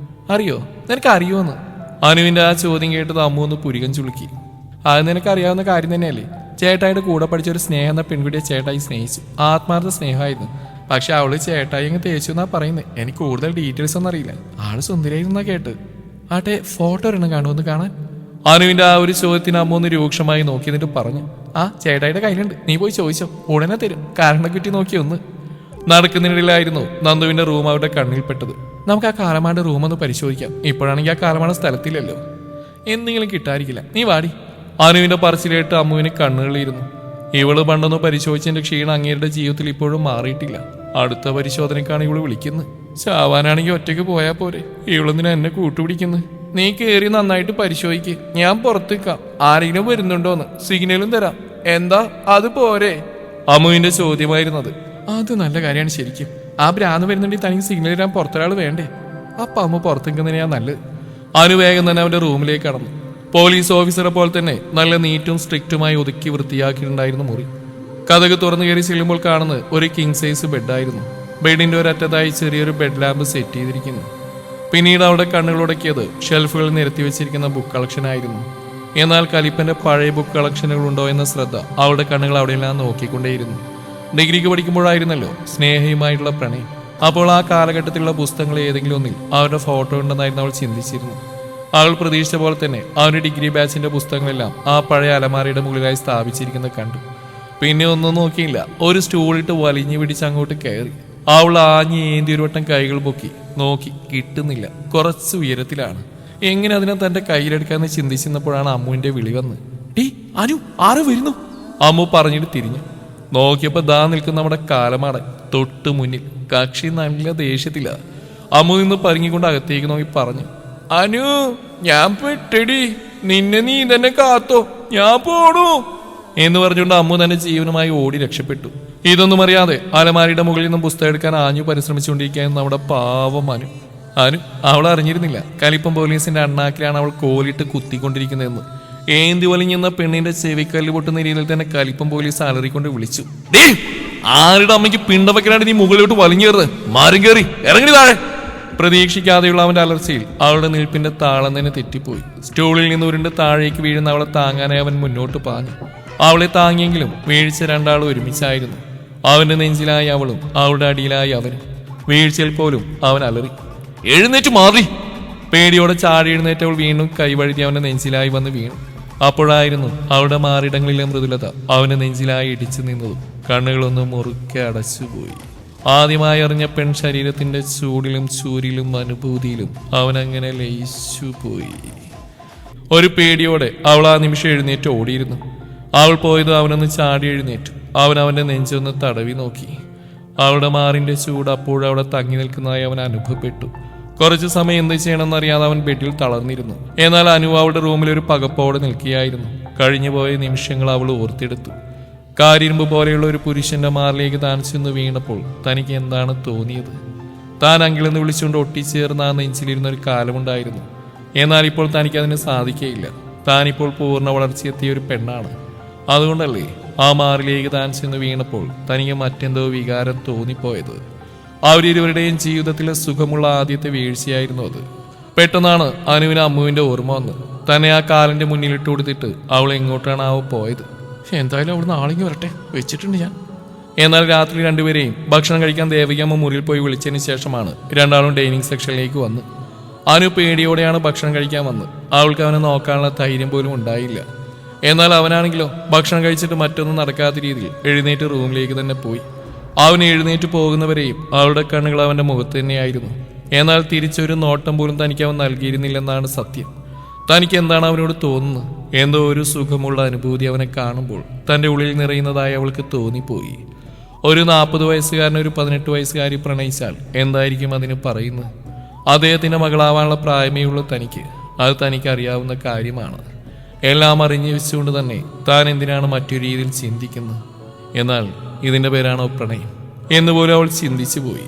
അറിയോ? നിനക്ക് അറിയുമെന്ന് അനുവിന്റെ ആ ചോദ്യം കേട്ടത് അമ്മു ഒന്ന് പുരികം ചുളുക്കി. അത് നിനക്ക് അറിയാവുന്ന കാര്യം തന്നെയല്ലേ. ചേട്ടായിയുടെ കൂടെ പഠിച്ച ഒരു സ്നേഹം എന്ന പെൺകുട്ടിയെ ചേട്ടായി സ്നേഹിച്ചു. ആത്മാർത്ഥ സ്നേഹമായിരുന്നു. പക്ഷെ അവള് ചേട്ടായി അങ്ങ് തേച്ചു എന്നാ പറയുന്നത്. എനിക്ക് കൂടുതൽ ഡീറ്റെയിൽസ് ഒന്നും അറിയില്ല. ആള് സുന്ദരിയായിരുന്നാ കേട്ട്. ആട്ടെ, ഫോട്ടോ ഒരെണ്ണം കാണുമെന്ന് കാണാൻ. അനുവിന്റെ ആ ഒരു ചോദ്യത്തിന് അമ്മ ഒന്ന് രൂക്ഷമായി നോക്കി എന്നിട്ട് പറഞ്ഞു, ആ ചേട്ടായിയുടെ കയ്യിലുണ്ട്, നീ പോയി ചോദിച്ചോ, ഉടനെ തരും. കാരണം കുറ്റി നോക്കി ഒന്ന്. നടക്കുന്നതിനിടയിലായിരുന്നു നന്ദുവിന്റെ റൂം അവരുടെ കണ്ണിൽപ്പെട്ടത്. നമുക്ക് ആ കാലമാട് റൂം ഒന്ന് പരിശോധിക്കാം. ഇപ്പോഴാണെങ്കിൽ ആ കാലമാട് സ്ഥലത്തില്ലല്ലോ. എന്തെങ്കിലും കിട്ടാതിരിക്കില്ല, നീ വാടി. അനുവിന്റെ പറച്ചിലേട്ട് അമ്മുവിന് കണ്ണുകളിയിരുന്നു. ഇവള് പണ്ടൊന്ന് പരിശോധിച്ചതിന്റെ ക്ഷീണം അങ്ങേരുടെ ജീവിതത്തിൽ ഇപ്പോഴും മാറിയിട്ടില്ല. അടുത്ത പരിശോധനക്കാണ് ഇവള് വിളിക്കുന്നത്. ചാവാനാണെങ്കിൽ ഒറ്റയ്ക്ക് പോയാ പോരെ, ഇവളെന്തിനാ എന്നെ കൂട്ടുപിടിക്കുന്നു? നീ കേറി നന്നായിട്ട് പരിശോധിക്ക്, ഞാൻ പുറത്തേക്കാം. ആരെങ്കിലും വരുന്നുണ്ടോന്ന് സിഗ്നലും തരാം. എന്താ അത് പോരെ? അമ്മുവിന്റെ ചോദ്യമായിരുന്നത്. അത് നല്ല കാര്യമാണ് ശരിക്കും. ആ ഭ്രാന്ത് വരുന്നുണ്ടെങ്കിൽ തനിക്ക് സിഗ്നൽ തരാൻ പുറത്തൊരാൾ വേണ്ടേ? അപ്പൊ അമ്മ പുറത്തേക്കുന്നതിനാ നല്ലത്. അനുവേഗം തന്നെ അവന്റെ റൂമിലേക്ക് കടന്നു. പോലീസ് ഓഫീസറെ പോലെ തന്നെ നല്ല നീറ്റും സ്ട്രിക്റ്റുമായി ഒതുക്കി വൃത്തിയാക്കിയിട്ടുണ്ടായിരുന്നു മുറി. കതക് തുറന്നു കയറി ചെല്ലുമ്പോൾ കാണുന്നത് ഒരു കിങ് സൈസ് ബെഡായിരുന്നു. ബെഡിന്റെ ഒരറ്റത്തായി ചെറിയൊരു ബെഡ് ലാമ്പ് സെറ്റ് ചെയ്തിരിക്കുന്നു. പിന്നീട് അവളുടെ കണ്ണുകളുടക്കിയത് ഷെൽഫുകളിൽ നിരത്തി വെച്ചിരിക്കുന്ന ബുക്ക് കളക്ഷൻ ആയിരുന്നു. എന്നാൽ കലിപ്പന്റെ പഴയ ബുക്ക് കളക്ഷനുകൾ ഉണ്ടോ എന്ന ശ്രദ്ധ അവളുടെ കണ്ണുകൾ അവിടെയെല്ലാം നോക്കിക്കൊണ്ടേയിരുന്നു. ഡിഗ്രിക്ക് പഠിക്കുമ്പോഴായിരുന്നല്ലോ സ്നേഹയുമായിട്ടുള്ള പ്രണയം. അപ്പോൾ ആ കാലഘട്ടത്തിലുള്ള പുസ്തകങ്ങൾ ഏതെങ്കിലും ഒന്നിൽ അവരുടെ ഫോട്ടോ ഉണ്ടെന്നായിരുന്നു അവൾ ചിന്തിച്ചിരുന്നു. അവൾ പ്രതീക്ഷിച്ച പോലെ തന്നെ അവരുടെ ഡിഗ്രി ബാച്ചിന്റെ പുസ്തകങ്ങളെല്ലാം ആ പഴയ അലമാരയുടെ മുകളിലായി സ്ഥാപിച്ചിരിക്കുന്നത് കണ്ടു. പിന്നെ ഒന്നും നോക്കിയില്ല, ഒരു സ്റ്റൂളിട്ട് വലിഞ്ഞു പിടിച്ച് അങ്ങോട്ട് കയറി. അവൾ ആഞ്ഞ് ഏന്തി ഒരു വട്ടം കൈകൾ പൊക്കി നോക്കി, കിട്ടുന്നില്ല. കുറച്ച് ഉയരത്തിലാണ്. എങ്ങനെ അതിനെ തന്റെ കയ്യിലെടുക്കാന്ന് ചിന്തിച്ചിരുന്നപ്പോഴാണ് അമ്മുവിന്റെ വിളി വന്ന്, ടീ അനു, ആരോ വരുന്നു. അമ്മു പറഞ്ഞിട്ട് തിരിഞ്ഞു നോക്കിയപ്പോ ദാ നിൽക്കുന്ന നമ്മുടെ കാലമാടൻ തൊട്ട് മുന്നിൽ. കക്ഷി നല്ല ദേഷ്യത്തില്ല. അമ്മു നിന്ന് പരുങ്ങിക്കൊണ്ട് അകത്തേക്ക് നോക്കി പറഞ്ഞു, അനു ഞാൻ പെട്ടടി, നിന്നെ നീ തന്നെ കാത്തോ, ഞാൻ പോണു എന്ന് പറഞ്ഞുകൊണ്ട് അമ്മു തന്റെ ജീവനുമായി ഓടി രക്ഷപ്പെട്ടു. ഇതൊന്നും അറിയാതെ അലമാരിയുടെ മുകളിൽ നിന്നും പുസ്തകം എടുക്കാൻ ആഞ്ഞു പരിശ്രമിച്ചുകൊണ്ടിരിക്കുകയായിരുന്നു നമ്മുടെ പാവം അനു. അവൾ അറിഞ്ഞിരുന്നില്ല കലിപ്പം പോലീസിന്റെ അണ്ണാക്കിലാണ് അവൾ കോലിട്ട് കുത്തിക്കൊണ്ടിരിക്കുന്നതെന്ന്. ഏന്തി വലിഞ്ഞെന്ന പെണ്ണിന്റെ ചെവിക്കല്ല് പൊട്ടുന്ന രീതിയിൽ തന്നെ കലിപ്പം പോലീസ് അലറിക്കൊണ്ട് വിളിച്ചു, ആരുടെ അമ്മയ്ക്ക് പിണ്ട വെക്കലാണ്ട് നീ മുകളിലോട്ട് വലിഞ്ഞേറുന്നത്, മാറി കയറി ഇറങ്ങി താഴെ. പ്രതീക്ഷിക്കാതെയുള്ള അവന്റെ അലർച്ചയിൽ അവളുടെ നിൽപ്പിന്റെ താളം തന്നെ തെറ്റിപ്പോയി. സ്റ്റൂളിൽ നിന്ന് ഉരുണ്ട് താഴേക്ക് വീഴുന്ന അവളെ താങ്ങാനായി അവൻ മുന്നോട്ട് പാഞ്ഞു. അവളെ താങ്ങിയെങ്കിലും വീഴ്ച രണ്ടാളും ഒരുമിച്ചായിരുന്നു. അവന്റെ നെഞ്ചിലായി അവളും അവളുടെ അടിയിലായി അവനും. വീഴ്ചയിൽ പോലും അവൻ അലറി, എഴുന്നേറ്റ് മാറി. പേടിയോടെ ചാടി എഴുന്നേറ്റവൾ വീണ്ടും കൈവഴുതി അവന്റെ നെഞ്ചിലായി വന്ന് വീണു. അപ്പോഴായിരുന്നു അവളുടെ മാറിടങ്ങളിലെ മൃദുലത അവന്റെ നെഞ്ചിലായി ഇടിച്ചു നിന്നതും. കണ്ണുകളൊന്ന് മുറുക്കെ അടച്ചുപോയി. ആദ്യമായി അറിഞ്ഞ പെൺ ശരീരത്തിന്റെ ചൂടിലും ചൂരിലും അനുഭൂതിയിലും അവനങ്ങനെ ലയിച്ചു പോയി. ഒരു പേടിയോടെ അവൾ ആ നിമിഷം എഴുന്നേറ്റ് ഓടിയിരുന്നു. അവൾ പോയത് അവനൊന്ന് ചാടി എഴുന്നേറ്റു. അവൻ അവന്റെ നെഞ്ചൊന്ന് തടവി നോക്കി. അവളുടെ മാറിന്റെ ചൂട് അപ്പോഴവിടെ തങ്ങി നിൽക്കുന്നതായി അവൻ അനുഭവപ്പെട്ടു. കുറച്ചു സമയം എന്ത് ചെയ്യണമെന്നറിയാതെ അവൻ ബെഡിൽ തളർന്നിരുന്നു. എന്നാൽ അനു അവളുടെ റൂമിൽ ഒരു പകപ്പോടെ നിൽക്കുകയായിരുന്നു. കഴിഞ്ഞുപോയ നിമിഷങ്ങൾ അവൾ ഓർത്തെടുത്തു. കാരിരുമ്പ് പോലെയുള്ള ഒരു പുരുഷന്റെ മാറിലേക്ക് താൻ ചെന്ന് വീണപ്പോൾ തനിക്ക് എന്താണ് തോന്നിയത്? താൻ അങ്കിളെന്ന് വിളിച്ചുകൊണ്ട് ഒട്ടിച്ചേർന്ന ആ നെഞ്ചിലിരുന്ന ഒരു കാലമുണ്ടായിരുന്നു. എന്നാൽ ഇപ്പോൾ തനിക്കതിന് സാധിക്കുകയില്ല. താനിപ്പോൾ പൂർണ്ണ വളർച്ചയെത്തിയ ഒരു പെണ്ണാണ്. അതുകൊണ്ടല്ലേ ആ മാറിലേക്ക് താൻ ചെന്ന് വീണപ്പോൾ തനിക്ക് മറ്റെന്തോ വികാരം തോന്നിപ്പോയത്? അവരിരുവരുടെയും ജീവിതത്തിലെ സുഖമുള്ള ആദ്യത്തെ വീഴ്ചയായിരുന്നു അത്. പെട്ടെന്നാണ് അനുവിന് അമ്മുവിന്റെ ഓർമ്മ വന്ന്. തന്നെ ആ കാലിന്റെ മുന്നിലിട്ട് കൊടുത്തിട്ട് അവൾ എങ്ങോട്ടാണ് പോയത്? എന്തായാലും അവിടെ നാളെ വരട്ടെ, വെച്ചിട്ടുണ്ട് ഞാൻ. എന്നാൽ രാത്രി രണ്ടുപേരെയും ഭക്ഷണം കഴിക്കാൻ ദേവികമ്മ മുറിയിൽ പോയി വിളിച്ചതിന് ശേഷമാണ് രണ്ടാളും ഡൈനിങ് സെക്ഷനിലേക്ക് വന്ന്. അനു പേടിയോടെയാണ് ഭക്ഷണം കഴിക്കാൻ വന്ന്. അവൾക്ക് അവനെ നോക്കാനുള്ള ധൈര്യം പോലും ഉണ്ടായില്ല. എന്നാൽ അവനാണെങ്കിലോ ഭക്ഷണം കഴിച്ചിട്ട് മറ്റൊന്നും നടക്കാത്ത രീതിയിൽ എഴുന്നേറ്റ് റൂമിലേക്ക് തന്നെ പോയി. അവൻ എഴുന്നേറ്റ് പോകുന്നവരെയും അവളുടെ കണ്ണുകൾ അവന്റെ മുഖത്ത് തന്നെയായിരുന്നു. എന്നാൽ തിരിച്ചൊരു നോട്ടം പോലും തനിക്ക് അവൻ നൽകിയിരുന്നില്ലെന്നാണ് സത്യം. തനിക്ക് എന്താണ് അവനോട് തോന്നുന്നത്? എന്തോ ഒരു സുഖമുള്ള അനുഭൂതി അവനെ കാണുമ്പോൾ തൻ്റെ ഉള്ളിൽ നിറയുന്നതായി അവൾക്ക് തോന്നിപ്പോയി. ഒരു 40 വയസ്സുകാരനെ ഒരു 18 വയസ്സുകാരി പ്രണയിച്ചാൽ എന്തായിരിക്കും അതിന് പറയുന്നത്? അദ്ദേഹത്തിൻ്റെ മകളാവാനുള്ള പ്രായമേ ഉള്ളൂ തനിക്ക്. അത് തനിക്ക് അറിയാവുന്ന കാര്യമാണ്. എല്ലാം അറിഞ്ഞു വെച്ചുകൊണ്ട് തന്നെ താൻ എന്തിനാണ് മറ്റൊരു രീതിയിൽ ചിന്തിക്കുന്നത്? എന്നാൽ ഇതിൻ്റെ പേരാണോ പ്രണയം എന്നുപോലും അവൾ ചിന്തിച്ചു പോയി.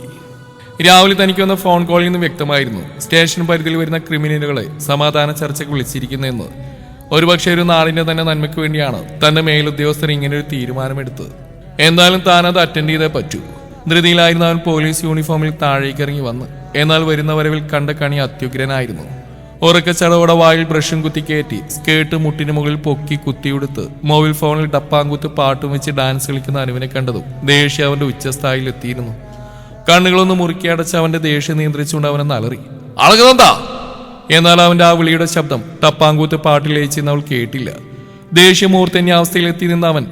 രാവിലെ തനിക്ക് വന്ന ഫോൺ കോളിൽ നിന്ന് വ്യക്തമായിരുന്നു സ്റ്റേഷൻ പരിധിയിൽ വരുന്ന ക്രിമിനലുകളെ സമാധാന ചർച്ചയ്ക്ക് വിളിച്ചിരിക്കുന്നതെന്ന്. ഒരുപക്ഷെ ഒരു നാടിന്റെ തന്നെ നന്മയ്ക്ക് വേണ്ടിയാണ് തന്റെ മേലുദ്യോഗസ്ഥർ ഇങ്ങനെയൊരു തീരുമാനമെടുത്തത്. എന്തായാലും താൻ അത് അറ്റൻഡ് ചെയ്തേ പറ്റൂ. ധൃതിയിലായിരുന്ന അവൻ പോലീസ് യൂണിഫോമിൽ താഴേക്ക് ഇറങ്ങി വന്ന്. എന്നാൽ വരുന്ന വരവിൽ കണ്ട കണി അത്യുഗ്രനായിരുന്നു. ഉറക്കച്ചടവോടെ വായിൽ ബ്രഷും കുത്തിക്കയറ്റി സ്കേർട്ട് മുട്ടിന് മുകളിൽ പൊക്കി കുത്തിയെടുത്ത് മൊബൈൽ ഫോണിൽ ഡപ്പാങ്കുത്ത് പാട്ടും വെച്ച് ഡാൻസ് കളിക്കുന്ന അനുവിനെ കണ്ടതും ദേഷ്യം അവന്റെ ഉച്ചസ്ഥായിൽ എത്തിയിരുന്നു. കണ്ണുകളൊന്ന് മുറുക്കി അടച്ച് അവന്റെ ദേഷ്യം നിയന്ത്രിച്ചുകൊണ്ട് അവനെ നലറി, അളകുന്നെന്താ? എന്നാൽ അവന്റെ ആ വിളിയുടെ ശബ്ദം ടപ്പാങ്കൂത്ത് പാട്ടിൽ ലയിച്ചെന്ന് അവൾ കേട്ടില്ല. ദേഷ്യമൂർത്തന്യ അവസ്ഥയിലെത്തി നിന്ന് അവൻ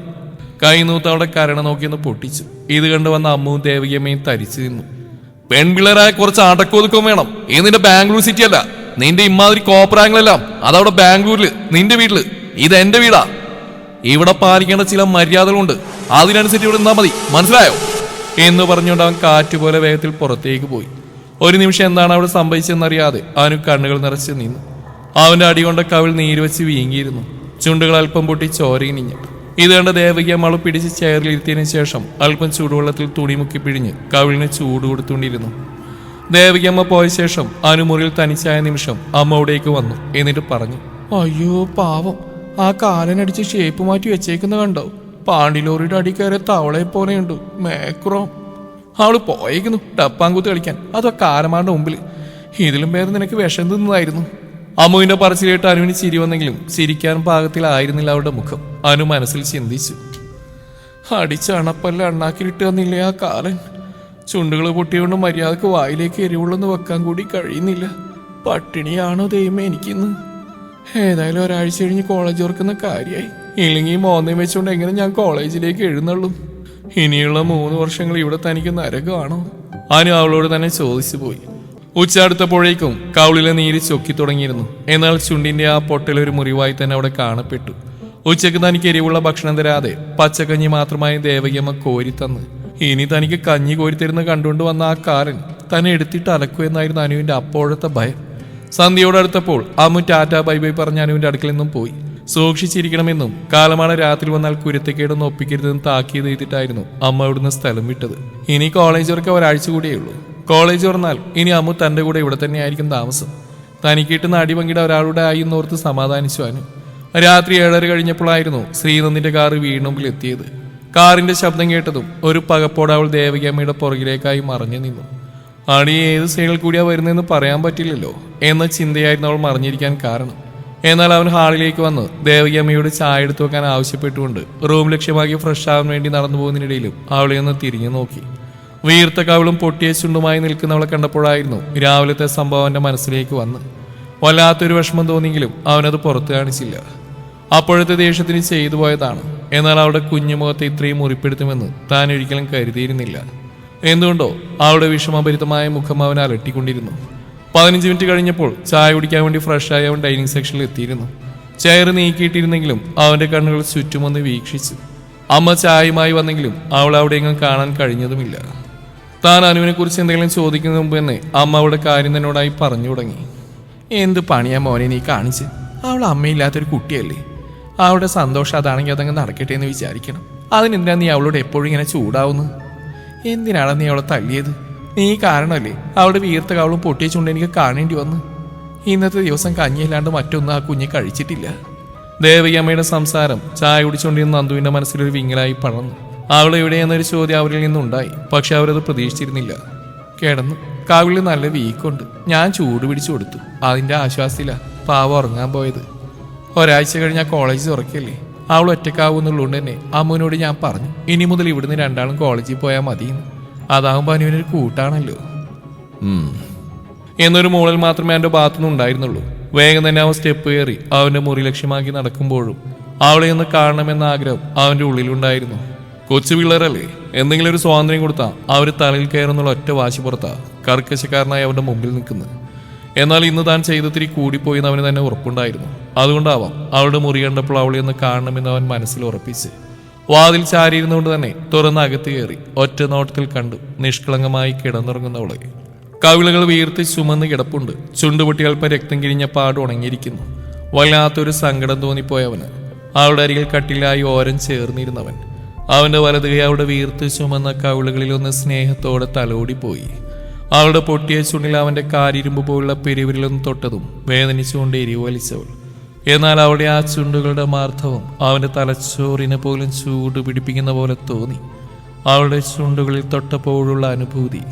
കൈനൂത്ത് അവിടെ കരണ നോക്കിയെന്ന് പൊട്ടിച്ചു. ഇത് കണ്ടു വന്ന അമ്മുവും ദേവികമ്മയും തരിച്ചു നിന്നു. പെൺപിള്ളേരായ കുറച്ച് അടക്കൊതുക്കം വേണം. ഈ നിന്റെ ബാംഗ്ലൂർ സിറ്റി അല്ല. നിന്റെ ഇമാതിരി കോപ്പറാങ്ങളെല്ലാം അതവിടെ ബാംഗ്ലൂരില് നിന്റെ വീട്ടില്. ഇത് എന്റെ വീടാ. ഇവിടെ പാലിക്കേണ്ട ചില മര്യാദകളുണ്ട്. അതിനനുസരിച്ച് ഇവിടെ നിന്നാ മതി, മനസ്സിലായോ? എന്ന് പറഞ്ഞുകൊണ്ട് അവൻ കാറ്റുപോലെ വേഗത്തിൽ പുറത്തേക്ക് പോയി. ഒരു നിമിഷം എന്താണ് അവിടെ സംഭവിച്ചെന്നറിയാതെ അവന് കണ്ണുകൾ നിറച്ച് നിന്നു. അവന്റെ അടികൊണ്ട കവിൾ നീര് വെച്ച് വീങ്ങിയിരുന്നു. ചുണ്ടുകൾ അല്പം പൊട്ടി ചോരയിനിഞ്ഞു. ഇത് കണ്ട ദേവകിയമ്മ അവൾ പിടിച്ച് ചെയറിലിരുത്തിയതിനു ശേഷം അല്പം ചൂടുവെള്ളത്തിൽ തുണി മുക്കി പിഴിഞ്ഞ് കവിളിന് ചൂട് കൊടുത്തുകൊണ്ടിരുന്നു. ദേവകിയമ്മ പോയ ശേഷം അനുമുറിയിൽ തനിച്ചായ നിമിഷം അമ്മ അവിടേക്ക് വന്നു. എന്നിട്ട് പറഞ്ഞു, അയ്യോ പാവം, ആ കാലനടിച്ച് ഷേപ്പ് മാറ്റി വെച്ചേക്കുന്ന കണ്ടോ? പാണ്ടിലോറിയുടെ അടി കയറിയ തവളയെ പോലെയുണ്ട്. മേക്രോം അവള് പോയേക്കുന്നു ഡപ്പാങ്കൂത്ത് കളിക്കാൻ. അതോ കാലമാരുടെ മുമ്പിൽ. ഇതിലും ഭേദം നിനക്ക് വിഷം തിന്നതായിരുന്നു. അമ്മുവിന്റെ പറച്ചിലേട്ട് അനുവിന് ചിരി വന്നെങ്കിലും ചിരിക്കാൻ പാകത്തിലായിരുന്നില്ല അവരുടെ മുഖം. അനു മനസ്സിൽ ചിന്തിച്ചു. അടിച്ചണപ്പല്ല അണ്ണാക്കിലിട്ട് വന്നില്ലേ ആ കാലൻ. ചുണ്ടുകൾ പൊട്ടിയോണ്ട് മര്യാദക്ക് വായിലേക്ക് എരിവുള്ളൊന്ന് വെക്കാൻ കൂടി കഴിയുന്നില്ല. പട്ടിണിയാണോ ദൈവമേ എനിക്കിന്ന്. ഏതായാലും ഒരാഴ്ച കഴിഞ്ഞ് കോളേജ് ഓർക്കുന്ന കാര്യമായി. ഇല്ലെങ്കിൽ മോന്തയും വെച്ചുകൊണ്ട് എങ്ങനെ ഞാൻ കോളേജിലേക്ക് എഴുന്നള്ളും? ഇനിയുള്ള 3 വർഷങ്ങൾ ഇവിടെ തനിക്ക് നരകമാണോ? അനു അവളോട് തന്നെ ചോദിച്ചു പോയി. ഉച്ച അടുത്തപ്പോഴേക്കും കൗളിലെ നീര് ചൊക്കി തുടങ്ങിയിരുന്നു. എന്നാൽ ചുണ്ടിന്റെ ആ പൊട്ടലൊരു മുറിവായി തന്നെ അവിടെ കാണപ്പെട്ടു. ഉച്ചക്ക് തനിക്ക് എരിവുള്ള ഭക്ഷണം തരാതെ പച്ചക്കഞ്ഞി മാത്രമായി ദേവകിയമ്മ കോരിത്തന്ന്. ഇനി തനിക്ക് കഞ്ഞി കോരിത്തരുന്ന കണ്ടുകൊണ്ട് വന്ന ആ കാരൻ തന്നെ എടുത്തിട്ട് അലക്കൂ എന്നായിരുന്നു അനുവിന്റെ അപ്പോഴത്തെ ഭയം. സന്ധ്യയോടടുത്തപ്പോൾ അമ്മു ടാറ്റാ ബൈ ബൈ പറഞ്ഞ് അനുവിന്റെ അടുക്കൽ നിന്നും പോയി. സൂക്ഷിച്ചിരിക്കണമെന്നും കാലമാണ് രാത്രി വന്നാൽ കുരുത്തക്കേടൊന്നും ഒപ്പിക്കരുതെന്ന് താക്കീത് ചെയ്തിട്ടായിരുന്നു അമ്മ അവിടുന്ന് സ്ഥലം വിട്ടത്. ഇനി കോളേജ് തുറക്കാൻ ഒരാഴ്ച കൂടിയേ ഉള്ളൂ. കോളേജ് തുറന്നാൽ ഇനി അമ്മു തന്റെ കൂടെ ഇവിടെ തന്നെ ആയിരിക്കും താമസം. തനിക്കിട്ടുന്ന അടിപങ്കിട ഒരാളുടെ ആയി എന്നോർത്ത് സമാധാനിച്ചു അനു. രാത്രി 7:30 കഴിഞ്ഞപ്പോഴായിരുന്നു ശ്രീനന്ദിന്റെ കാറ് വീടിനുമ്പിൽ എത്തിയത്. കാറിന്റെ ശബ്ദം കേട്ടതും ഒരു പകപ്പോടെ അവൾ ദേവകിയമ്മയുടെ പുറകിലേക്കായി മറഞ്ഞു നിന്നു. അടി ഏത് സൈഡിൽ കൂടിയാ വരുന്നതെന്ന് പറയാൻ പറ്റില്ലല്ലോ എന്ന ചിന്തയായിരുന്നു അവൾ മറിഞ്ഞിരിക്കാൻ കാരണം. എന്നാൽ അവൻ ഹാളിലേക്ക് വന്ന് ദേവകിയമ്മയോട് ചായ എടുത്തു വെക്കാൻ ആവശ്യപ്പെട്ടുകൊണ്ട് റൂം ലക്ഷ്യമാക്കി ഫ്രഷ് ആവാൻ വേണ്ടി നടന്നു പോകുന്നതിനിടയിലും അവളെ ഒന്ന് തിരിഞ്ഞു നോക്കി. വീർത്ത കവിളും പൊട്ടിയ ചുണ്ടുമായി നിൽക്കുന്നവളെ കണ്ടപ്പോഴായിരുന്നു രാവിലത്തെ സംഭവം എൻ്റെ മനസ്സിലേക്ക് വന്ന്. വല്ലാത്തൊരു വിഷമം തോന്നിയെങ്കിലും അവനത് പുറത്തു കാണിച്ചില്ല. അപ്പോഴത്തെ ദേഷ്യത്തിന് ചെയ്തു പോയതാണ്. എന്നാൽ അവളുടെ കുഞ്ഞുമുഖത്തെ ഇത്രയും മുറിപ്പെടുത്തുമെന്ന് താൻ ഒരിക്കലും കരുതിയിരുന്നില്ല. എന്തുകൊണ്ടോ അവളുടെ വിഷമഭരിതമായ മുഖം അവൻ അലട്ടിക്കൊണ്ടിരുന്നു. 15 മിനിറ്റ് കഴിഞ്ഞപ്പോൾ ചായ കുടിക്കാൻ വേണ്ടി ഫ്രഷായി അവൻ ഡൈനിങ് സെക്ഷനിൽ എത്തിയിരുന്നു. ചെയർ നീക്കിയിട്ടിരുന്നെങ്കിലും അവന്റെ കണ്ണുകൾ ചുറ്റുമൊന്ന് വീക്ഷിച്ചു. അമ്മ ചായയുമായി വന്നെങ്കിലും അവൾ അവിടെയെങ്കിലും കാണാൻ കഴിഞ്ഞതുമില്ല. താൻ അനുവിനെ കുറിച്ച് എന്തെങ്കിലും ചോദിക്കുന്നതിന് മുമ്പ് തന്നെ അമ്മ അവളുടെ കാര്യം തന്നോടായി പറഞ്ഞു തുടങ്ങി. എന്ത് പണിയാ മോനെ നീ കാണിച്ച്? അവൾ അമ്മയില്ലാത്തൊരു കുട്ടിയല്ലേ. അവളുടെ സന്തോഷം അതാണെങ്കിൽ അതങ്ങ് നടക്കട്ടെ എന്ന് വിചാരിക്കണം. അതിനെന്തിനാ നീ അവളോട് എപ്പോഴും ഇങ്ങനെ ചൂടാവുന്നു? എന്തിനാണ് നീ അവളെ തല്ലിയത്? നീ കാരണമല്ലേ അവളുടെ വീർത്ത കവളും പൊട്ടിച്ചുകൊണ്ട് എനിക്ക് കാണേണ്ടി വന്നു. ഇന്നത്തെ ദിവസം കഞ്ഞിയല്ലാണ്ട് മറ്റൊന്നും ആ കുഞ്ഞ് കഴിച്ചിട്ടില്ല. ദേവകിയമ്മയുടെ സംസാരം ചായ കുടിച്ചുകൊണ്ടിരുന്ന നന്ദുവിന്റെ മനസ്സിലൊരു വിങ്ങലായി പടർന്നു. അവൾ എവിടെയെന്നൊരു ചോദ്യം അവരിൽ നിന്നുണ്ടായി. പക്ഷെ അവരത് പ്രതീക്ഷിച്ചിരുന്നില്ല. കിടന്നു, കവിളിൽ നല്ല വീക്കുണ്ട്. ഞാൻ ചൂട് പിടിച്ചു കൊടുത്തു. അതിന്റെ ആശ്വാസത്തില പാവം ഉറങ്ങാൻ പോയത്. ഒരാഴ്ച കഴിഞ്ഞാൽ കോളേജ് തുറക്കല്ലേ. അവൾ ഒറ്റക്കാവുന്നുള്ളതുകൊണ്ട് തന്നെ അമ്മുവിനോട് ഞാൻ പറഞ്ഞു, ഇനി മുതൽ ഇവിടുന്ന് രണ്ടാളും കോളേജിൽ പോയാൽ മതിയെന്ന്. അതാകുമ്പോൾ അനുവിനൊരു കൂട്ടാണല്ലോ. എന്നൊരു മോളിൽ മാത്രമേ അവൻ്റെ ഭാഗത്തുനിന്ന് ഉണ്ടായിരുന്നുള്ളൂ. വേഗം തന്നെ അവൻ സ്റ്റെപ്പ് കയറി അവൻ്റെ മുറി ലക്ഷ്യമാക്കി നടക്കുമ്പോഴും അവളെ ഒന്ന് കാണണമെന്ന ആഗ്രഹം അവൻ്റെ ഉള്ളിലുണ്ടായിരുന്നു. കൊച്ചു പിള്ളേരല്ലേ, എന്തെങ്കിലും ഒരു സ്വാതന്ത്ര്യം കൊടുത്താൽ അവർ തലയിൽ കയറുന്നുള്ള ഒറ്റ വാശി പുറത്താ കർക്കശക്കാരനായി അവൻ്റെ മുമ്പിൽ നിൽക്കുന്നത്. എന്നാൽ ഇന്ന് താൻ ചെയ്തത്തിരി കൂടിപ്പോയി എന്ന് അവന് തന്നെ ഉറപ്പുണ്ടായിരുന്നു. അതുകൊണ്ടാവാം അവളുടെ മുറി കണ്ടപ്പോൾ അവളെ ഒന്ന് കാണണമെന്ന് അവൻ മനസ്സിൽ ഉറപ്പിച്ച് വാതിൽ ചാരിയിരുന്നുകൊണ്ട് തന്നെ തുറന്ന് അകത്ത് കയറി ഒറ്റ നോട്ടത്തിൽ കണ്ടു നിഷ്കളങ്കമായി കിടന്നുറങ്ങുന്നവളെ. കവിളുകൾ വീർത്ത് ചുമന്ന് കിടപ്പുണ്ട്. ചുണ്ടുപൊട്ടി അല്പം രക്തം കിഴിഞ്ഞ പാട് ഉണങ്ങിയിരിക്കുന്നു. വല്ലാത്തൊരു സങ്കടം തോന്നിപ്പോയവന്. അവളുടെ അരികിൽ കട്ടിലായി ഓരം ചേർന്നിരുന്നവൻ അവന്റെ വലത് കൈ അവളുടെ വീർത്ത് ചുമന്ന കവിളുകളിൽ ഒന്ന് സ്നേഹത്തോടെ തലോടിപ്പോയി. അവളുടെ പൊട്ടിയ ചുണ്ടിൽ അവന്റെ കാരിരുമ്പ് പോലുള്ള പെരുവിരലൊന്ന് തൊട്ടതും വേദനിച്ചുകൊണ്ട് എരിവലിച്ചവൾ. എന്നാൽ അവളുടെ ആ ചുണ്ടുകളുടെ മാർദ്ദവം അവന്റെ തലച്ചോറിനെ പോലും ചൂട് പിടിപ്പിക്കുന്ന പോലെ തോന്നി. അവളുടെ ചുണ്ടുകളിൽ തൊട്ടപ്പോഴുള്ള അനുഭൂതി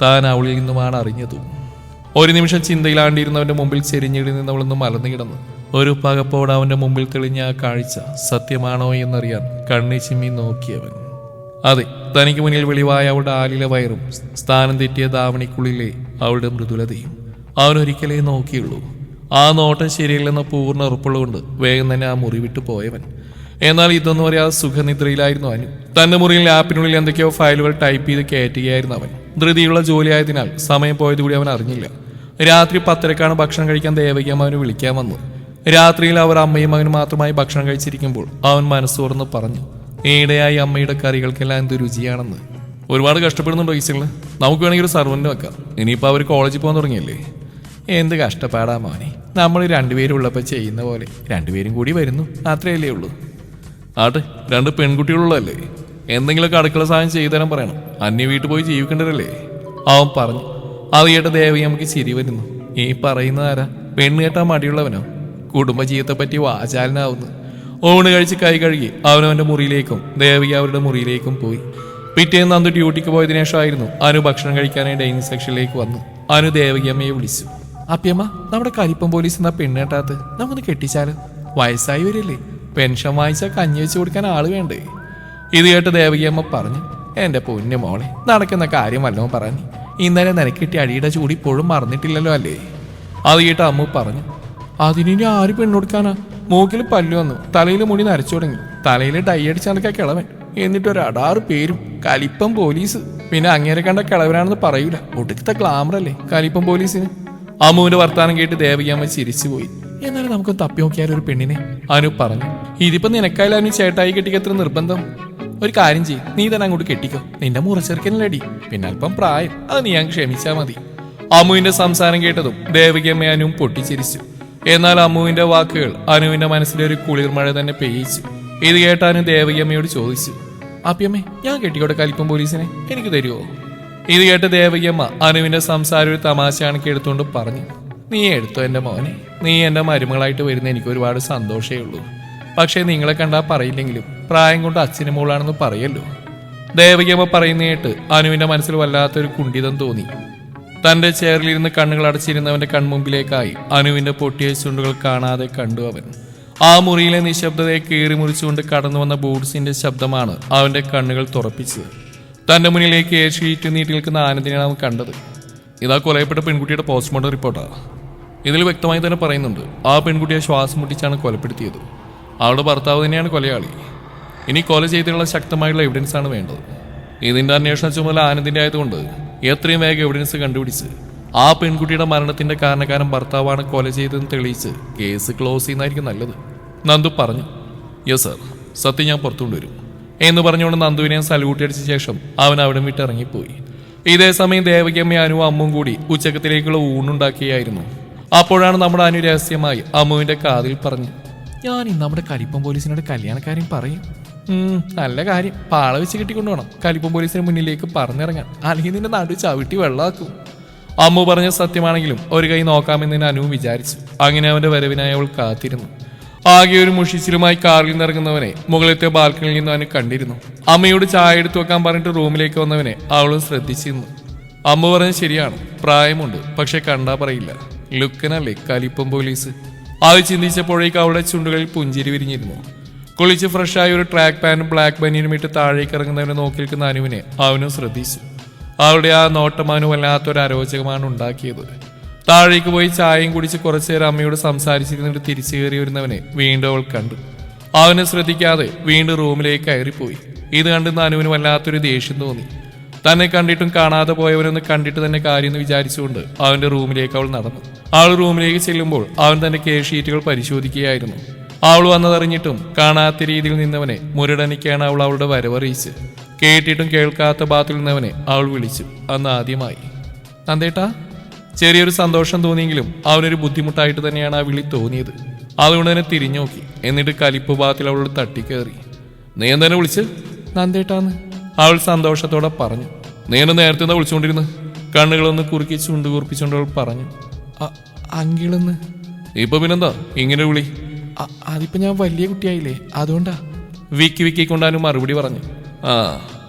താൻ അവളിൽ നിന്നുമാണ് അറിഞ്ഞതും. ഒരു നിമിഷം ചിന്തയിലാണ്ടിരുന്നവന്റെ മുമ്പിൽ ചെരിഞ്ഞിടി നിന്നവളൊന്ന് മലന്നു കിടന്നു. ഒരു പകപ്പോടെ അവന്റെ മുമ്പിൽ തെളിഞ്ഞ ആ കാഴ്ച സത്യമാണോ എന്നറിയാൻ കണ്ണി ചിമ്മി നോക്കിയവൻ. അതെ, തനിക്ക് മുന്നിൽ വെളിവായ അവളുടെ ആലിലെ വയറും സ്ഥാനം തെറ്റിയ ധാവണിക്കുള്ളിലെ അവളുടെ മൃദുലതയും അവനൊരിക്കലേ നോക്കിയുള്ളൂ. ആ നോട്ടം ശരിയല്ലെന്ന പൂർണ്ണ ഉറപ്പുള്ളതുകൊണ്ട് വേഗം തന്നെ ആ മുറി വിട്ടു പോയവൻ. എന്നാൽ ഇതൊന്നും അറിയാതെ സുഖനിദ്രയിലായിരുന്നു അനു. തന്റെ മുറിയിൽ ലാപ്പിനുള്ളിൽ എന്തൊക്കെയോ ഫയലുകൾ ടൈപ്പ് ചെയ്ത് കയറ്റുകയായിരുന്നു അവൻ. ധൃതിയുള്ള ജോലിയായതിനാൽ സമയം പോയതുകൂടി അവൻ അറിഞ്ഞില്ല. രാത്രി 10:30 ഭക്ഷണം കഴിക്കാൻ ദേവകിയമ്മ അവന് വിളിക്കാൻ വന്നു. രാത്രിയിൽ അവർ അമ്മയും മകനും മാത്രമായി ഭക്ഷണം കഴിച്ചിരിക്കുമ്പോൾ അവൻ മനസ്സോർന്ന് പറഞ്ഞു, ഈടെയായി അമ്മയുടെ കറികൾക്കെല്ലാം എന്ത് രുചിയാണെന്ന്. ഒരുപാട് കഷ്ടപ്പെടുന്നുണ്ടോ ഈസികള്? നമുക്ക് വേണമെങ്കിൽ ഒരു സർവന്റ് വെക്കാം. ഇനിയിപ്പോൾ അവർ കോളേജിൽ പോകാൻ തുടങ്ങിയല്ലേ. എന്ത് കഷ്ടപ്പാടാ മോനെ. നമ്മൾ രണ്ടുപേരും ഉള്ളപ്പോൾ ചെയ്യുന്ന പോലെ രണ്ടുപേരും കൂടി വരുന്നു, അത്രയല്ലേ ഉള്ളൂ. ആട്ടെ, 2 പെൺകുട്ടികളുള്ളതല്ലേ, എന്തെങ്കിലുമൊക്കെ അടുക്കള സഹായം ചെയ്തു തരാൻ പറയണം. അന്യ വീട്ടിൽ പോയി ജീവിക്കേണ്ടതല്ലേ അവൻ പറഞ്ഞു. അത് കേട്ട് ദേവി നമുക്ക് ചിരി വരുന്നു. ഈ പറയുന്നതാരാ? പെണ്ണ് കേട്ടാൻ മടിയുള്ളവനോ? കുടുംബജീവിതത്തെ പറ്റി വാചാലനാവുന്നു. ഊണ് കഴിച്ച് കൈ കഴുകി അവനവന്റെ മുറിയിലേക്കും ദേവി അവരുടെ മുറിയിലേക്കും പോയി. പിറ്റേന്ന് അന്ന് ഡ്യൂട്ടിക്ക് പോയതിനു ശേഷമായിരുന്നു അനു ഭക്ഷണം കഴിക്കാനായി ഡൈനിങ് സെക്ഷനിലേക്ക് വന്നു. അനു ദേവകിയമ്മയെ വിളിച്ചു. അപ്പിയമ്മ, നമ്മുടെ കരിപ്പം പോലീസ് എന്നാ പെണ്ണ് കേട്ടാത്ത്, നമുക്കൊന്ന് കെട്ടിച്ചാലോ? വയസ്സായി വരില്ലേ, പെൻഷൻ വാങ്ങിച്ചാൽ കഞ്ഞി വെച്ച് കൊടുക്കാൻ ആള് വേണ്ടേ? ഇത് കേട്ട് ദേവകിയമ്മ പറഞ്ഞു, എന്റെ പൊന്നു മോളെ, നടക്കുന്ന കാര്യം വല്ലതും പറഞ്ഞു. ഇന്നലെ നിനക്കിട്ടി അടിയുടെ ചൂടി ഇപ്പോഴും മറന്നിട്ടില്ലല്ലോ അല്ലേ? അത് കേട്ട് അമ്മു പറഞ്ഞു, അതിനി ആര് പെണ്ണുകൊടുക്കാനാ? മൂക്കിൽ പല്ലു വന്നു, തലയിൽ മുടി നരച്ചു തുടങ്ങി, തലയിൽ ഡൈ അടിച്ച് നടക്കാൻ കിളവൻ, എന്നിട്ടൊരു 6 പേരും കലിപ്പം പോലീസ്. പിന്നെ അങ്ങേരെ കണ്ട കിളവനാണെന്ന് പറയൂല, ഒടുക്കത്തെ ഗ്ലാമറല്ലേ കലിപ്പം പോലീസിന്. അമ്മുവിന്റെ വർത്താനം കേട്ട് ദേവകിയമ്മ ചിരിച്ചുപോയി. എന്നാലും നമുക്കൊന്ന് തപ്പി നോക്കിയാൽ ഒരു പെണ്ണിനെ, അനു പറഞ്ഞു. ഇതിപ്പോ നിനക്കായാലും അനു ചേട്ടായി കെട്ടിക്കത്ര നിർബന്ധം? ഒരു കാര്യം ചെയ്യും, നീ തന്നെ അങ്ങോട്ട് കെട്ടിക്കോ, നിന്റെ മുറച്ചെറുക്കനല്ലടി, പിന്നെ അല്പം പ്രായം, അത് നീ അങ്ങ് ക്ഷമിച്ചാ മതി. അമ്മുവിന്റെ സംസാരം കേട്ടതും ദേവകിയമ്മ അനുവും പൊട്ടിച്ചിരിച്ചു. എന്നാൽ അമ്മുവിന്റെ വാക്കുകൾ അനുവിന്റെ മനസ്സിലൊരു കുളിർമഴ തന്നെ പെയ്യിച്ചു. ഇത് കേട്ടാനും ദേവകിയമ്മയോട് ചോദിച്ചു, അപ്പിയമ്മേ, ഞാൻ കെട്ടിക്കോട്ടെ കലിപ്പം പോലീസിനെ, എനിക്ക് തരുമോ? ഇത് കേട്ട് ദേവകിയമ്മ അനുവിന്റെ സംസാരം ഒരു തമാശയാണൊക്കെ എടുത്തുകൊണ്ട് പറഞ്ഞു, നീ എടുത്തോ എന്റെ മോനെ, നീ എന്റെ മരുമകളായിട്ട് വരുന്ന എനിക്ക് ഒരുപാട് സന്തോഷമേ ഉള്ളൂ. പക്ഷേ നിങ്ങളെ കണ്ടാൽ പറയില്ലെങ്കിലും പ്രായം കൊണ്ട് അച്ഛനും മോളാണെന്ന് പറയല്ലോ. ദേവകിയമ്മ പറയുന്ന കേട്ട് അനുവിന്റെ മനസ്സിൽ വല്ലാത്തൊരു കുണ്ഠിതം തോന്നി. തന്റെ ചെയറിലിരുന്ന് കണ്ണുകൾ അടച്ചിരുന്നവന്റെ കൺമുമ്പിലേക്കായി അനുവിന്റെ പൊട്ടിയ ചുണ്ടുകൾ കാണാതെ കണ്ടു അവൻ. ആ മുറിയിലെ നിശബ്ദതയെ കീറി മുറിച്ചുകൊണ്ട് കടന്നു വന്ന ബൂട്ട്സിന്റെ ശബ്ദമാണ് അവന്റെ കണ്ണുകൾ തുറപ്പിച്ചത്. തന്റെ മുന്നിലേക്ക് ഷീറ്റ് നീട്ടി നിൽക്കുന്ന ആനന്ദിനെയാണ് അവൻ കണ്ടത്. ഇതാ കൊലയപ്പെട്ട പെൺകുട്ടിയുടെ പോസ്റ്റ്മോർട്ടം റിപ്പോർട്ടാണ്. ഇതിൽ വ്യക്തമായി തന്നെ പറയുന്നുണ്ട് ആ പെൺകുട്ടിയെ ശ്വാസം മുട്ടിച്ചാണ് കൊലപ്പെടുത്തിയത്. അവളുടെ ഭർത്താവ് തന്നെയാണ് കൊലയാളി. ഇനി കൊല ചെയ്തിട്ടുള്ള ശക്തമായിട്ടുള്ള എവിഡൻസ് ആണ് വേണ്ടത്. ഇതിന്റെ അന്വേഷണ ചുമതല ആനന്ദിന്റെ ആയതുകൊണ്ട് എത്രയും വേഗം എവിഡൻസ് കണ്ടുപിടിച്ച് ആ പെൺകുട്ടിയുടെ മരണത്തിന്റെ കാരണക്കാരൻ ഭർത്താവാണ് കൊല ചെയ്തതെന്ന് തെളിയിച്ച് കേസ് ക്ലോസ് ചെയ്യുന്നതായിരിക്കും നല്ലത്. നന്ദു പറഞ്ഞു. യെസ് സർ, സത്യം ഞാൻ പുറത്തുകൊണ്ടുവരും എന്ന് പറഞ്ഞുകൊണ്ട് നന്ദുവിനെ സല്യൂട്ട് അടിച്ച ശേഷം അവൻ അവിടെ വിട്ട് ഇറങ്ങിപ്പോയി. ഇതേ സമയം ദേവകിയമ്മയും അനുവും അമ്മും കൂടി ഉച്ചക്കത്തിലേക്കുള്ള ഊണുണ്ടാക്കിയായിരുന്നു. അപ്പോഴാണ് നമ്മുടെ അനു രഹസ്യമായി അമ്മുവിന്റെ കാതിൽ പറഞ്ഞു, ഞാൻ ഇന്ന് നമ്മുടെ കരിപ്പം പോലീസിനോട് കല്യാണക്കാരും പറയും. നല്ല കാര്യം, പാള വെച്ച് കെട്ടിക്കൊണ്ടുപോകണം. കരിപ്പം പോലീസിന് മുന്നിലേക്ക് പറഞ്ഞിറങ്ങാൻ, അല്ലെങ്കിൽ നിന്റെ നടു ചവിട്ടി വെള്ളമാക്കും. അമ്മു പറഞ്ഞ സത്യമാണെങ്കിലും ഒരു കൈ നോക്കാമെന്ന് അനു വിചാരിച്ചു. അങ്ങനെ അവന്റെ വരവിനായി അവൾ കാത്തിരുന്നു. ആകെ ഒരു മുഷിച്ചിലുമായി കാറിൽ നിന്നിറങ്ങുന്നവനെ മുകളിലത്തെ ബാൽക്കണിയിൽ നിന്ന് അവന് കണ്ടിരുന്നു. അമ്മയോട് ചായ എടുത്തു വെക്കാൻ പറഞ്ഞിട്ട് റൂമിലേക്ക് വന്നവനെ അവളും ശ്രദ്ധിച്ചിരുന്നു. അമ്മ പറഞ്ഞത് ശരിയാണ്, പ്രായമുണ്ട്, പക്ഷെ കണ്ടാ പറയില്ല. ലുക്കനല്ലേ കലിപ്പം പോലീസ്. അത് ചിന്തിച്ചപ്പോഴേക്ക് അവളുടെ ചുണ്ടുകളിൽ പുഞ്ചിരി വിരിഞ്ഞിരുന്നു. കുളിച്ച് ഫ്രഷായ ഒരു ട്രാക്ക് പാന്റും ബ്ലാക്ക് ബനിയനും ഇട്ട് താഴേക്ക് ഇറങ്ങുന്നവനെ നോക്കി നിൽക്കുന്ന അനുവിനെ അവനും ശ്രദ്ധിച്ചു. അവളുടെ ആ നോട്ടമാനു വല്ലാത്തൊരു അരോചകമാണ് ഉണ്ടാക്കിയത്. താഴേക്ക് പോയി ചായയും കുടിച്ച് കുറച്ചു നേരം അമ്മയോട് സംസാരിച്ചിരുന്നിട്ട് തിരിച്ചു കയറി വരുന്നവനെ വീണ്ടും അവൾ കണ്ടു. അവനെ ശ്രദ്ധിക്കാതെ വീണ്ടും റൂമിലേക്ക് കയറിപ്പോയി. ഇത് കണ്ടുന്ന അനുവിന് വല്ലാത്തൊരു ദേഷ്യം തോന്നി. തന്നെ കണ്ടിട്ടും കാണാതെ പോയവനൊന്ന് കണ്ടിട്ട് തന്നെ കാര്യമെന്ന് വിചാരിച്ചുകൊണ്ട് അവന്റെ റൂമിലേക്ക് അവൾ നടന്നു. അവൾ റൂമിലേക്ക് ചെല്ലുമ്പോൾ അവൻ തന്റെ കേസ് ഷീറ്റുകൾ പരിശോധിക്കുകയായിരുന്നു. അവൾ വന്നതറിഞ്ഞിട്ടും കാണാത്ത രീതിയിൽ നിന്നവനെ മുരടനിക്കാണ് അവൾ അവളുടെ വരവറിയിച്ച്. കേട്ടിട്ടും കേൾക്കാത്ത ഭാഗത്തിൽ നിന്നവനെ അവൾ വിളിച്ചു. അന്ന് ആദ്യമായി. നന്ദേട്ടാ. ചെറിയൊരു സന്തോഷം തോന്നിയെങ്കിലും അവനൊരു ബുദ്ധിമുട്ടായിട്ട് തന്നെയാണ് ആ വിളി തോന്നിയത്. അതുകൊണ്ട് തന്നെ തിരിഞ്ഞു നോക്കി. എന്നിട്ട് കലിപ്പ് ഭാഗത്തിൽ അവളോട് തട്ടിക്കയറി. നീ എന്തെന്നെ വിളിച്ച്? നന്ദേട്ടാന്ന് അവൾ സന്തോഷത്തോടെ പറഞ്ഞു. നീ എന്നെ നേരത്തെ എന്താ വിളിച്ചുകൊണ്ടിരുന്നു? കണ്ണുകളൊന്ന് കുറുക്കി ചുണ്ടു കുറിപ്പിച്ചുകൊണ്ട് അവൾ പറഞ്ഞു. അങ്കിളെന്ന്. ഇപ്പൊ പിന്നെന്താ ഇങ്ങനെ വിളി? അതിപ്പോ ഞാൻ വലിയ കുട്ടിയായില്ലേ, അതുകൊണ്ടാ. വിക്കിക്കൊണ്ടാനും മറുപടി പറഞ്ഞു.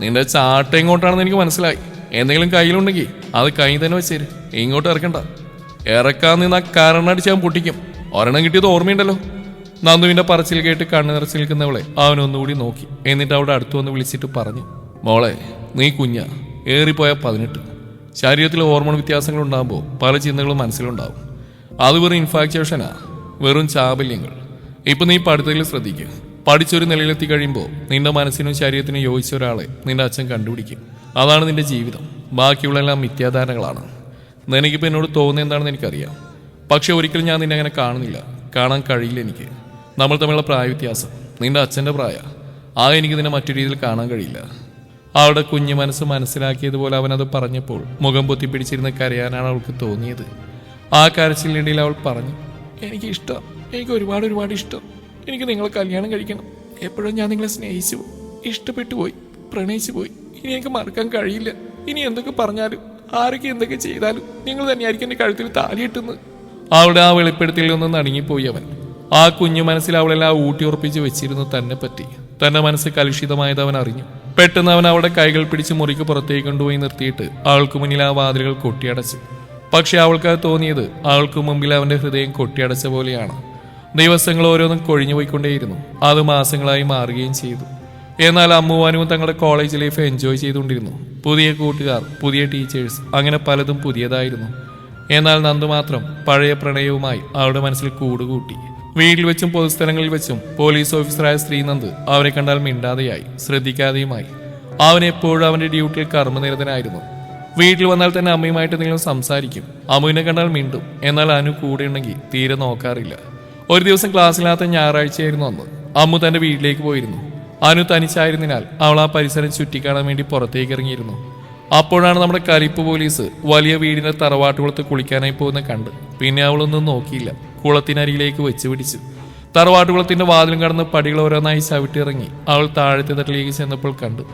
നിന്റെ ചാട്ട എങ്ങോട്ടാണെന്ന് എനിക്ക് മനസ്സിലായി. എന്തെങ്കിലും കയ്യിലുണ്ടെങ്കിൽ അത് കൈ തന്നെ വെച്ചേര്, ഇങ്ങോട്ട് ഇറക്കണ്ട. ഇറക്കാൻ നിന്ന് ആ കരണടിച്ച് ഞാൻ പൊട്ടിക്കും. ഒരെണ്ണം കിട്ടിയത് ഓർമ്മയുണ്ടല്ലോ. നന്ദുവിന്റെ പറച്ചിൽ കേട്ട് കണ്ണു നിറച്ച് നിൽക്കുന്നവളെ അവനൊന്നുകൂടി നോക്കി. എന്നിട്ട് അവിടെ അടുത്തു വന്ന് വിളിച്ചിട്ട് പറഞ്ഞു. മോളെ, നീ കുഞ്ഞാ, ഏറിപ്പോയ 18. ശരീരത്തിൽ ഹോർമോൺ വ്യത്യാസങ്ങൾ ഉണ്ടാകുമ്പോൾ പല ചിന്തകളും മനസ്സിലുണ്ടാവും. അത് വെറും ഇൻഫാക്ച്വേഷനാ, വെറും ചാബല്യങ്ങൾ. ഇപ്പൊ നീ പഠിത്തത്തിൽ ശ്രദ്ധിക്കുക. പഠിച്ചൊരു നിലയിലെത്തി കഴിയുമ്പോൾ നിന്റെ മനസ്സിനും ശരീരത്തിനും യോജിച്ച ഒരാളെ നിന്റെ അച്ഛൻ കണ്ടുപിടിക്കും. അതാണ് നിന്റെ ജീവിതം. ബാക്കിയുള്ളെല്ലാം മിഥ്യാധാരണകളാണ്. നിനക്കിപ്പോൾ എന്നോട് തോന്നുന്നത് എന്താണെന്ന് എനിക്കറിയാം. പക്ഷെ ഒരിക്കലും ഞാൻ നിന്നെ അങ്ങനെ കാണുന്നില്ല, കാണാൻ കഴിയില്ല എനിക്ക്. നമ്മൾ തമ്മിലുള്ള പ്രായ വ്യത്യാസം നിന്റെ അച്ഛൻ്റെ പ്രായ. എനിക്ക് നിന്നെ മറ്റു രീതിയിൽ കാണാൻ കഴിയില്ല. അവളുടെ കുഞ്ഞു മനസ്സ് മനസ്സിലാക്കിയതുപോലെ അവനത് പറഞ്ഞപ്പോൾ മുഖം പൊത്തിപ്പിടിച്ചിരുന്ന് കരയാനാണ് അവൾക്ക് തോന്നിയത്. ആ കരച്ചിലിനിടയിൽ അവൾ പറഞ്ഞു. എനിക്ക് ഇഷ്ടം, എനിക്ക് ഒരുപാട് ഇഷ്ടം. എനിക്ക് നിങ്ങളെ കല്യാണം കഴിക്കണം. എപ്പോഴും ഞാൻ നിങ്ങളെ സ്നേഹിച്ചു പോയി, ഇഷ്ടപ്പെട്ടു പോയി, പ്രണയിച്ചു പോയി. ഇനി എനിക്ക് മറക്കാൻ കഴിയില്ല. ഇനി എന്തൊക്കെ പറഞ്ഞാലും ആരൊക്കെ എന്തൊക്കെ ചെയ്താലും നിങ്ങൾ തന്നെയായിരിക്കും എൻ്റെ കഴുത്തിൽ താലിയിട്ടുന്നത്. അവളുടെ ആ വെളിപ്പെടുത്തിൽ നിന്നും നടുങ്ങിപ്പോയി അവൻ. ആ കുഞ്ഞു മനസ്സിൽ അവളെല്ലാം ഊട്ടിയുറപ്പിച്ച് വെച്ചിരുന്നു തന്നെ പറ്റി. തന്റെ മനസ്സ് കലുഷിതമായത് അവൻ അറിഞ്ഞു. പെട്ടെന്ന് അവൻ അവളുടെ കൈകൾ പിടിച്ച് മുറിക്ക് പുറത്തേക്ക് കൊണ്ടുപോയി നിർത്തിയിട്ട് അവൾക്ക് മുന്നിൽ ആ വാതിലുകൾ കൊട്ടിയടച്ചു. പക്ഷെ അവൾക്കത് തോന്നിയത് അവൾക്ക് മുമ്പിൽ അവന്റെ ഹൃദയം കൊട്ടിയടച്ച പോലെയാണ്. ദിവസങ്ങൾ ഓരോന്നും കൊഴിഞ്ഞു പോയിക്കൊണ്ടേയിരുന്നു. അത് മാസങ്ങളായി മാറുകയും ചെയ്തു. എന്നാൽ അമ്മുവാനും തങ്ങളുടെ കോളേജ് ലൈഫ് എൻജോയ് ചെയ്തുകൊണ്ടിരുന്നു. പുതിയ കൂട്ടുകാർ, പുതിയ ടീച്ചേഴ്സ്, അങ്ങനെ പലതും പുതിയതായിരുന്നു. എന്നാൽ നന്ദു മാത്രം പഴയ പ്രണയവുമായി അവരുടെ മനസ്സിൽ കൂടുകൂട്ടി. വീട്ടിൽ വെച്ചും പൊതുസ്ഥലങ്ങളിൽ വെച്ചും പോലീസ് ഓഫീസറായ ശ്രീനന്ദ് അവരെ കണ്ടാൽ മിണ്ടാതെയായി, ശ്രദ്ധിക്കാതെയുമായി. അവൻ എപ്പോഴും അവന്റെ ഡ്യൂട്ടിയിൽ കർമ്മനിരതനായിരുന്നു. വീട്ടിൽ വന്നാൽ തന്നെ അമ്മയുമായിട്ട് എന്തെങ്കിലും സംസാരിക്കും. അമ്മുവിനെ കണ്ടാൽ മിണ്ടും. എന്നാൽ അനു കൂടെ ഉണ്ടെങ്കിൽ തീരെ നോക്കാറില്ല. ഒരു ദിവസം ക്ലാസ്സിലാത്ത ഞായറാഴ്ചയായിരുന്നു അന്ന്. അമ്മു തന്റെ വീട്ടിലേക്ക് പോയിരുന്നു. അനു തനിച്ചായിരുന്നതിനാൽ അവൾ ആ പരിസരം ചുറ്റിക്കാണാൻ വേണ്ടി പുറത്തേക്ക് ഇറങ്ങിയിരുന്നു. അപ്പോഴാണ് നമ്മുടെ കരിപ്പ് പോലീസ് വലിയ വീടിന്റെ തറവാട്ടുകുളത്ത് കുളിക്കാനായി പോകുന്ന കണ്ട്. പിന്നെ അവളൊന്നും നോക്കിയില്ല, കുളത്തിനരികിലേക്ക് വെച്ച് പിടിച്ചു. തറവാട്ടുകുളത്തിന്റെ വാതിലും കടന്ന് പടികൾ ഓരോന്നായി ചവിട്ടിയിറങ്ങി അവൾ താഴത്തെ തട്ടിലേക്ക് ചെന്നപ്പോൾ കണ്ടു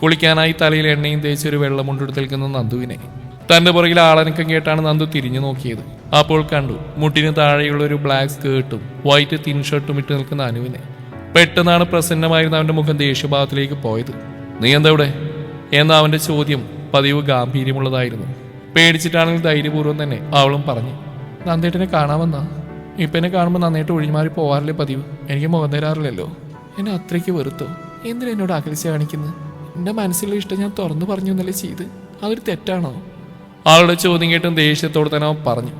കുളിക്കാനായി തലയിൽ എണ്ണയും തേച്ചൊരു വെള്ളമുണ്ടെടുത്ത് നിൽക്കുന്ന നന്ദുവിനെ. തന്റെ പുറകിൽ ആളനക്കം കേട്ടാണ് നന്ദു തിരിഞ്ഞു നോക്കിയത്. അപ്പോൾ കണ്ടു മുട്ടിന് താഴെയുള്ള ഒരു ബ്ലാക്ക് സ്കേർട്ടും വൈറ്റ് തിൻ ഷർട്ടും ഇട്ട് നിൽക്കുന്ന അനുവിനെ. പെട്ടെന്നാണ് പ്രസന്നമായിരുന്ന അവന്റെ മുഖം ദേഷ്യഭാവത്തിലേക്ക് പോയത്. നീ എന്താ ഇവിടെ എന്ന അവന്റെ ചോദ്യം പതിവ് ഗാംഭീര്യമുള്ളതായിരുന്നു. പേടിച്ചിട്ടാണെങ്കിൽ ധൈര്യപൂർവ്വം തന്നെ അവളും പറഞ്ഞു. നന്ദേട്ടനെ കാണാമെന്നാ. ഇപ്പം എന്നെ കാണുമ്പോൾ നന്നായിട്ട് ഒഴിഞ്ഞുമാറി പോവാറില്ലേ പതിവ്? എനിക്ക് മുഖം തരാറില്ലല്ലോ. എന്നെ അത്രയ്ക്ക് വെറുത്തോ? എന്തിനാ എന്നോട് അകൽച്ച കാണിക്കുന്നത്? എൻ്റെ മനസ്സിലുള്ള ഇഷ്ടം ഞാൻ തുറന്നു പറഞ്ഞു എന്നല്ലേ ചെയ്ത്. അതൊരു തെറ്റാണോ? അവളുടെ ചോദ്യം കേട്ടും ദേഷ്യത്തോടെ തന്നെ അവൻ പറഞ്ഞു.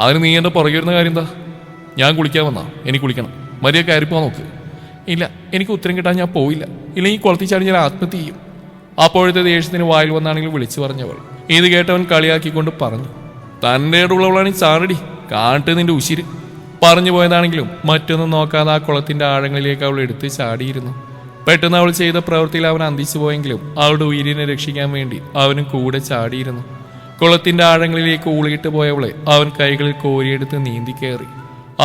അതിന് നീ എൻ്റെ പുറകെ വരുന്ന കാര്യം എന്താ? ഞാൻ കുളിക്കാൻ വന്നാ? എനിക്ക് കുളിക്കണം. മര്യാദ കയറിപ്പോവാൻ നോക്ക്. ഇല്ല, എനിക്ക് ഉത്തരം കിട്ടാൻ ഞാൻ പോയില്ല. ഇല്ലെങ്കിൽ കുളത്തിൽ ചാടി ഞാൻ ആത്മഹത്യ ചെയ്യും. അപ്പോഴത്തെ ദേഷ്യത്തിന് വായിൽ വന്നാണെങ്കിൽ വിളിച്ചു പറഞ്ഞവൾ. ഇത് കേട്ടവൻ കളിയാക്കിക്കൊണ്ട് പറഞ്ഞു, തൻ്റെ ഉള്ളവളാണ് ചാറടി, കാട്ട് നിന്റെ ഉശിര്. പറഞ്ഞു പോയതാണെങ്കിലും മറ്റൊന്നും നോക്കാതെ ആ കുളത്തിന്റെ ആഴങ്ങളിലേക്ക് അവൾ എടുത്ത് ചാടിയിരുന്നു. പെട്ടെന്ന് അവൾ ചെയ്ത പ്രവൃത്തിയിൽ അവൻ അന്തിച്ചു പോയെങ്കിലും അവളുടെ ഉയിരിനെ രക്ഷിക്കാൻ വേണ്ടി അവനും കൂടെ ചാടിയിരുന്നു. കുളത്തിന്റെ ആഴങ്ങളിലേക്ക് ഊളിയിട്ട് പോയവളെ അവൻ കൈകളിൽ കോരിയെടുത്ത് നീന്തി കയറി.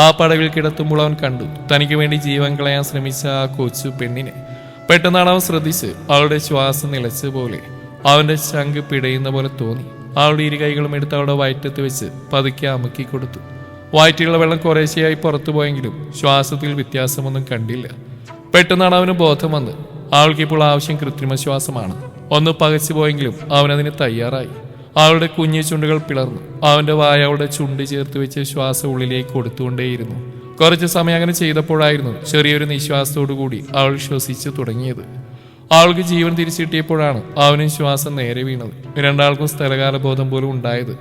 ആ പടവിൽ കിടത്തുമ്പോൾ അവൻ കണ്ടു തനിക്ക് വേണ്ടി ജീവൻ കളയാൻ ശ്രമിച്ച ആ കൊച്ചു പെണ്ണിനെ. പെട്ടെന്നാണ് അവൻ ശ്രദ്ധിച്ച് അവളുടെ ശ്വാസം നിലച്ച പോലെ അവന്റെ ശംഖ് പിടയുന്ന പോലെ തോന്നി. അവളുടെ ഇരു കൈകളും എടുത്ത് അവളുടെ വയറ്റത്ത് വെച്ച് പതുക്കെ അമുക്കി കൊടുത്തു. വയറ്റിലുള്ള വെള്ളം കുറേശ്ശെയായി പുറത്തു പോയെങ്കിലും ശ്വാസത്തിൽ വ്യത്യാസമൊന്നും കണ്ടില്ല. പെട്ടെന്നാണ് അവന് ബോധം വന്ന് അവൾക്കിപ്പോൾ ആവശ്യം കൃത്രിമ ശ്വാസമാണ്. ഒന്ന് പകച്ചു പോയെങ്കിലും അവനതിന് തയ്യാറായി. അവളുടെ കുഞ്ഞു ചുണ്ടുകൾ പിളർന്നു. അവന്റെ വായ അവളുടെ ചുണ്ട് ചേർത്ത് വെച്ച് ശ്വാസം ഉള്ളിലേക്ക് കൊടുത്തുകൊണ്ടേയിരുന്നു. കുറച്ച് സമയം അങ്ങനെ ചെയ്തപ്പോഴായിരുന്നു ചെറിയൊരു നിശ്വാസത്തോടുകൂടി അവൾ ശ്വസിച്ചു തുടങ്ങിയത്. അവൾക്ക് ജീവൻ തിരിച്ചിട്ടിയപ്പോഴാണ് അവനും ശ്വാസം നേരെ വീണത്. രണ്ടാൾക്കും സ്ഥലകാല ബോധം പോലും ഉണ്ടായത്.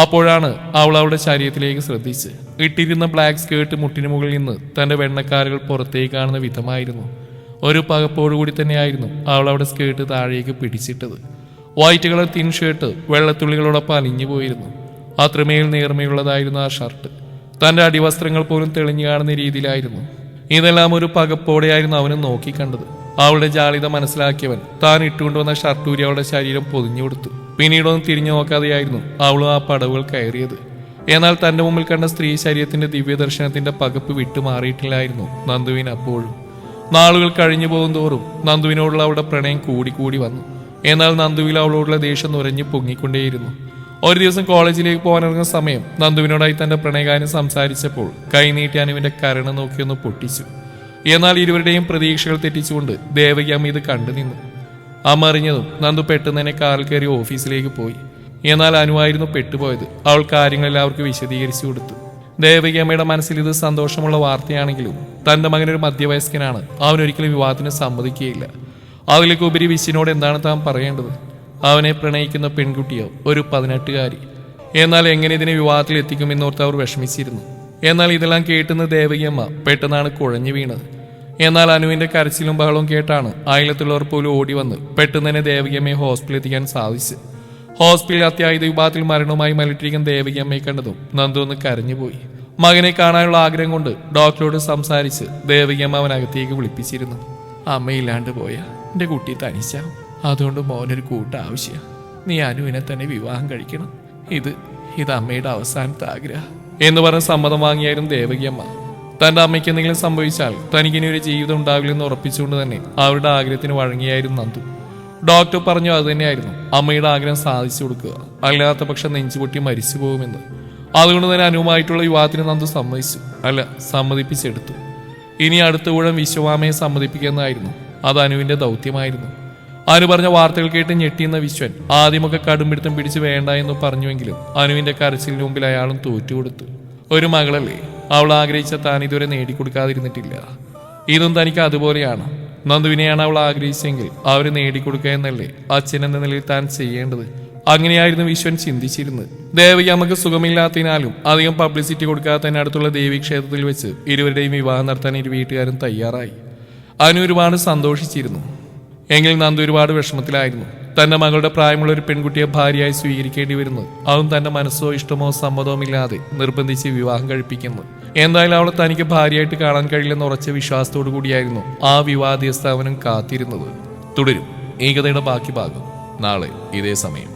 അപ്പോഴാണ് അവൾ അവളുടെ ശരീരത്തിലേക്ക് ശ്രദ്ധിച്ച് ഇട്ടിരുന്ന ബ്ലാക്ക് സ്കേർട്ട് മുട്ടിന് മുകളിൽ നിന്ന് തന്റെ വെണ്ണക്കാലുകൾ പുറത്തേക്ക് കാണുന്ന വിധമായിരുന്നു. ഒരു പകപ്പോടുകൂടി തന്നെയായിരുന്നു അവൾ അവിടെ സ്കേർട്ട് താഴേക്ക് പിടിച്ചിട്ടത്. വൈറ്റ് കളർ തിൻ ഷർട്ട് വെള്ളത്തുള്ളികളോടൊപ്പം അലിഞ്ഞു പോയിരുന്നു. അത്രമേൽ നേർമയുള്ളതായിരുന്നു ആ ഷർട്ട്. തന്റെ അടിവസ്ത്രങ്ങൾ പോലും തെളിഞ്ഞു കാണുന്ന രീതിയിലായിരുന്നു. ഇതെല്ലാം ഒരു പകപ്പോടെയായിരുന്നു അവന് നോക്കിക്കണ്ടത്. അവളുടെ ജാളിത മനസ്സിലാക്കിയവൻ താൻ ഇട്ടുകൊണ്ടുവന്ന ഷർട്ടൂരി അവളുടെ ശരീരം പൊതിഞ്ഞു കൊടുത്തു. പിന്നീടൊന്നും തിരിഞ്ഞു നോക്കാതെയായിരുന്നു അവളും ആ പടവുകൾ കയറിയത്. എന്നാൽ തന്റെ മുമ്പിൽ കണ്ട സ്ത്രീ ശരീരത്തിന്റെ ദിവ്യദർശനത്തിന്റെ പകപ്പ് വിട്ടുമാറിയിട്ടില്ലായിരുന്നു നന്ദുവിന് അപ്പോഴും. നാളുകൾ കഴിഞ്ഞു പോകും തോറും നന്ദുവിനോടുള്ള അവളുടെ പ്രണയം കൂടിക്കൂടി വന്നു. എന്നാൽ നന്ദുവിൽ അവളോടുള്ള ദേഷ്യം നുരഞ്ഞു പൊങ്ങിക്കൊണ്ടേയിരുന്നു. ഒരു ദിവസം കോളേജിലേക്ക് പോകാനിറങ്ങുന്ന സമയം നന്ദുവിനോടായി തന്റെ പ്രണയകാര്യം സംസാരിച്ചപ്പോൾ കൈനീട്ടി അനുവിന്റെ കരണ നോക്കിയൊന്ന് പൊട്ടിച്ചു. എന്നാൽ ഇരുവരുടെയും പ്രതീക്ഷകൾ തെറ്റിച്ചുകൊണ്ട് ദേവകി അമ്മ ഇത് കണ്ടു നിന്നു. അമ്മ അറിഞ്ഞതും നന്ദു പെട്ടെന്ന് തന്നെ കാറിൽ കയറി ഓഫീസിലേക്ക് പോയി. എന്നാൽ അനുവായിരുന്നു പെട്ടുപോയത്. അവൾ കാര്യങ്ങളെല്ലാം അവർക്ക് വിശദീകരിച്ചു കൊടുത്തു. ദേവകി അമ്മയുടെ മനസ്സിൽ ഇത് സന്തോഷമുള്ള വാർത്തയാണെങ്കിലും തന്റെ മകനൊരു മധ്യവയസ്കനാണ്. അവനൊരിക്കലും വിവാഹത്തിന് സമ്മതിക്കുകയില്ല. അതിലേക്ക് ഉപരി വിശിനോട് എന്താണ് താൻ പറയേണ്ടത്? അവനെ പ്രണയിക്കുന്ന പെൺകുട്ടിയോ ഒരു 18കാരി. എന്നാൽ എങ്ങനെ ഇതിനെ വിവാഹത്തിൽ എത്തിക്കുമെന്നോർത്ത് അവർ വിഷമിച്ചിരുന്നു. എന്നാൽ ഇതെല്ലാം കേട്ടുന്ന ദേവകിയമ്മ പെട്ടെന്നാണ് കുഴഞ്ഞു വീണത്. എന്നാൽ അനുവിന്റെ കരച്ചിലും ബഹളവും കേട്ടാണ് അയലത്തുള്ളവർ പോലും ഓടി വന്ന് പെട്ടെന്ന് തന്നെ ദേവകിയമ്മയെ ഹോസ്പിറ്റലിൽ എത്തിക്കാൻ സാധിച്ചു. ഹോസ്പിറ്റലിൽ അത്യാഹിത വിഭാഗത്തിൽ മരണവുമായി മലട്ടിരിക്കുന്ന ദേവകിയമ്മയെ കണ്ടതും നന്ദു ഒന്ന് കരഞ്ഞുപോയി. മകനെ കാണാനുള്ള ആഗ്രഹം കൊണ്ട് ഡോക്ടറോട് സംസാരിച്ച് ദേവകിയമ്മ അവനകത്തേക്ക് വിളിപ്പിച്ചിരുന്നു. അമ്മയില്ലാണ്ട് പോയ എന്റെ കുട്ടി തനിച്ചാവും. അതുകൊണ്ട് മോനൊരു കൂട്ട ആവശ്യം. നീ അനുവിനെ തന്നെ വിവാഹം കഴിക്കണം. ഇത് അമ്മയുടെ അവസാനത്തെ ആഗ്രഹം എന്ന് പറഞ്ഞ് സമ്മതം വാങ്ങിയായിരുന്നു ദേവകിയമ്മ. തന്റെ അമ്മയ്ക്ക് എന്തെങ്കിലും സംഭവിച്ചാൽ തനിക്കിനി ഒരു ജീവിതം ഉണ്ടാവില്ലെന്ന് ഉറപ്പിച്ചുകൊണ്ട് തന്നെ അവരുടെ ആഗ്രഹത്തിന് വഴങ്ങിയായിരുന്നു നന്ദു. ഡോക്ടർ പറഞ്ഞു അത് തന്നെയായിരുന്നു അമ്മയുടെ ആഗ്രഹം സാധിച്ചു കൊടുക്കുക, അല്ലാത്ത പക്ഷം നെഞ്ചുപൊട്ടി മരിച്ചു പോകുമെന്ന്. അതുകൊണ്ട് തന്നെ അനുവുമായിട്ടുള്ള വിവാഹത്തിന് നന്ദു സമ്മതിപ്പിച്ചെടുത്തു. ഇനി അടുത്ത ഊഴം വിശ്വമാമയെ സമ്മതിപ്പിക്കുന്നതായിരുന്നു. അത് അനുവിന്റെ ദൗത്യമായിരുന്നു. അനു പറഞ്ഞ വാർത്തകൾ കേട്ട് ഞെട്ടിയുന്ന വിശ്വൻ ആദ്യമൊക്കെ കടുംപിടുത്തം പിടിച്ച് വേണ്ട എന്ന് പറഞ്ഞുവെങ്കിലും അനുവിന്റെ കരച്ചിലിന് മുമ്പിൽ അയാളും തോറ്റുകൊടുത്തു. ഒരു മകളല്ലേ, അവൾ ആഗ്രഹിച്ച താൻ ഇതുവരെ നേടിക്കൊടുക്കാതിരുന്നിട്ടില്ല. ഇതും തനിക്ക് അതുപോലെയാണ്. നന്ദുവിനെയാണ് അവൾ ആഗ്രഹിച്ചെങ്കിൽ അവര് നേടിക്കൊടുക്കുക എന്നല്ലേ അച്ഛൻ എന്ന നിലയിൽ താൻ ചെയ്യേണ്ടത്. അങ്ങനെയായിരുന്നു വിശ്വൻ ചിന്തിച്ചിരുന്നത്. ദേവകി അമ്മക്ക് സുഖമില്ലാത്തതിനാലും അധികം പബ്ലിസിറ്റി കൊടുക്കാതെ തന്നെ അടുത്തുള്ള ദേവി ക്ഷേത്രത്തിൽ വെച്ച് ഇരുവരുടെയും വിവാഹം നടത്താൻ ഇരു വീട്ടുകാരും തയ്യാറായി. അനു ഒരുപാട് സന്തോഷിച്ചിരുന്നു. എങ്കിൽ നന്ദു ഒരുപാട് വിഷമത്തിലായിരുന്നു. തന്റെ മകളുടെ പ്രായമുള്ള ഒരു പെൺകുട്ടിയെ ഭാര്യയായി സ്വീകരിക്കേണ്ടി വരുന്നു. അതും തന്റെ മനസ്സോ ഇഷ്ടമോ സമ്മതവും ഇല്ലാതെ നിർബന്ധിച്ച് വിവാഹം കഴിപ്പിക്കുന്നു. എന്തായാലും അവളെ തനിക്ക് ഭാര്യയായിട്ട് കാണാൻ കഴിയില്ലെന്ന് ഉറച്ച വിശ്വാസത്തോടു കൂടിയായിരുന്നു ആ വിവാദീയസ്ഥാപനം കാത്തിരുന്നത്. തുടരും ഈ കഥയുടെ ബാക്കി ഭാഗം നാളെ ഇതേ സമയം.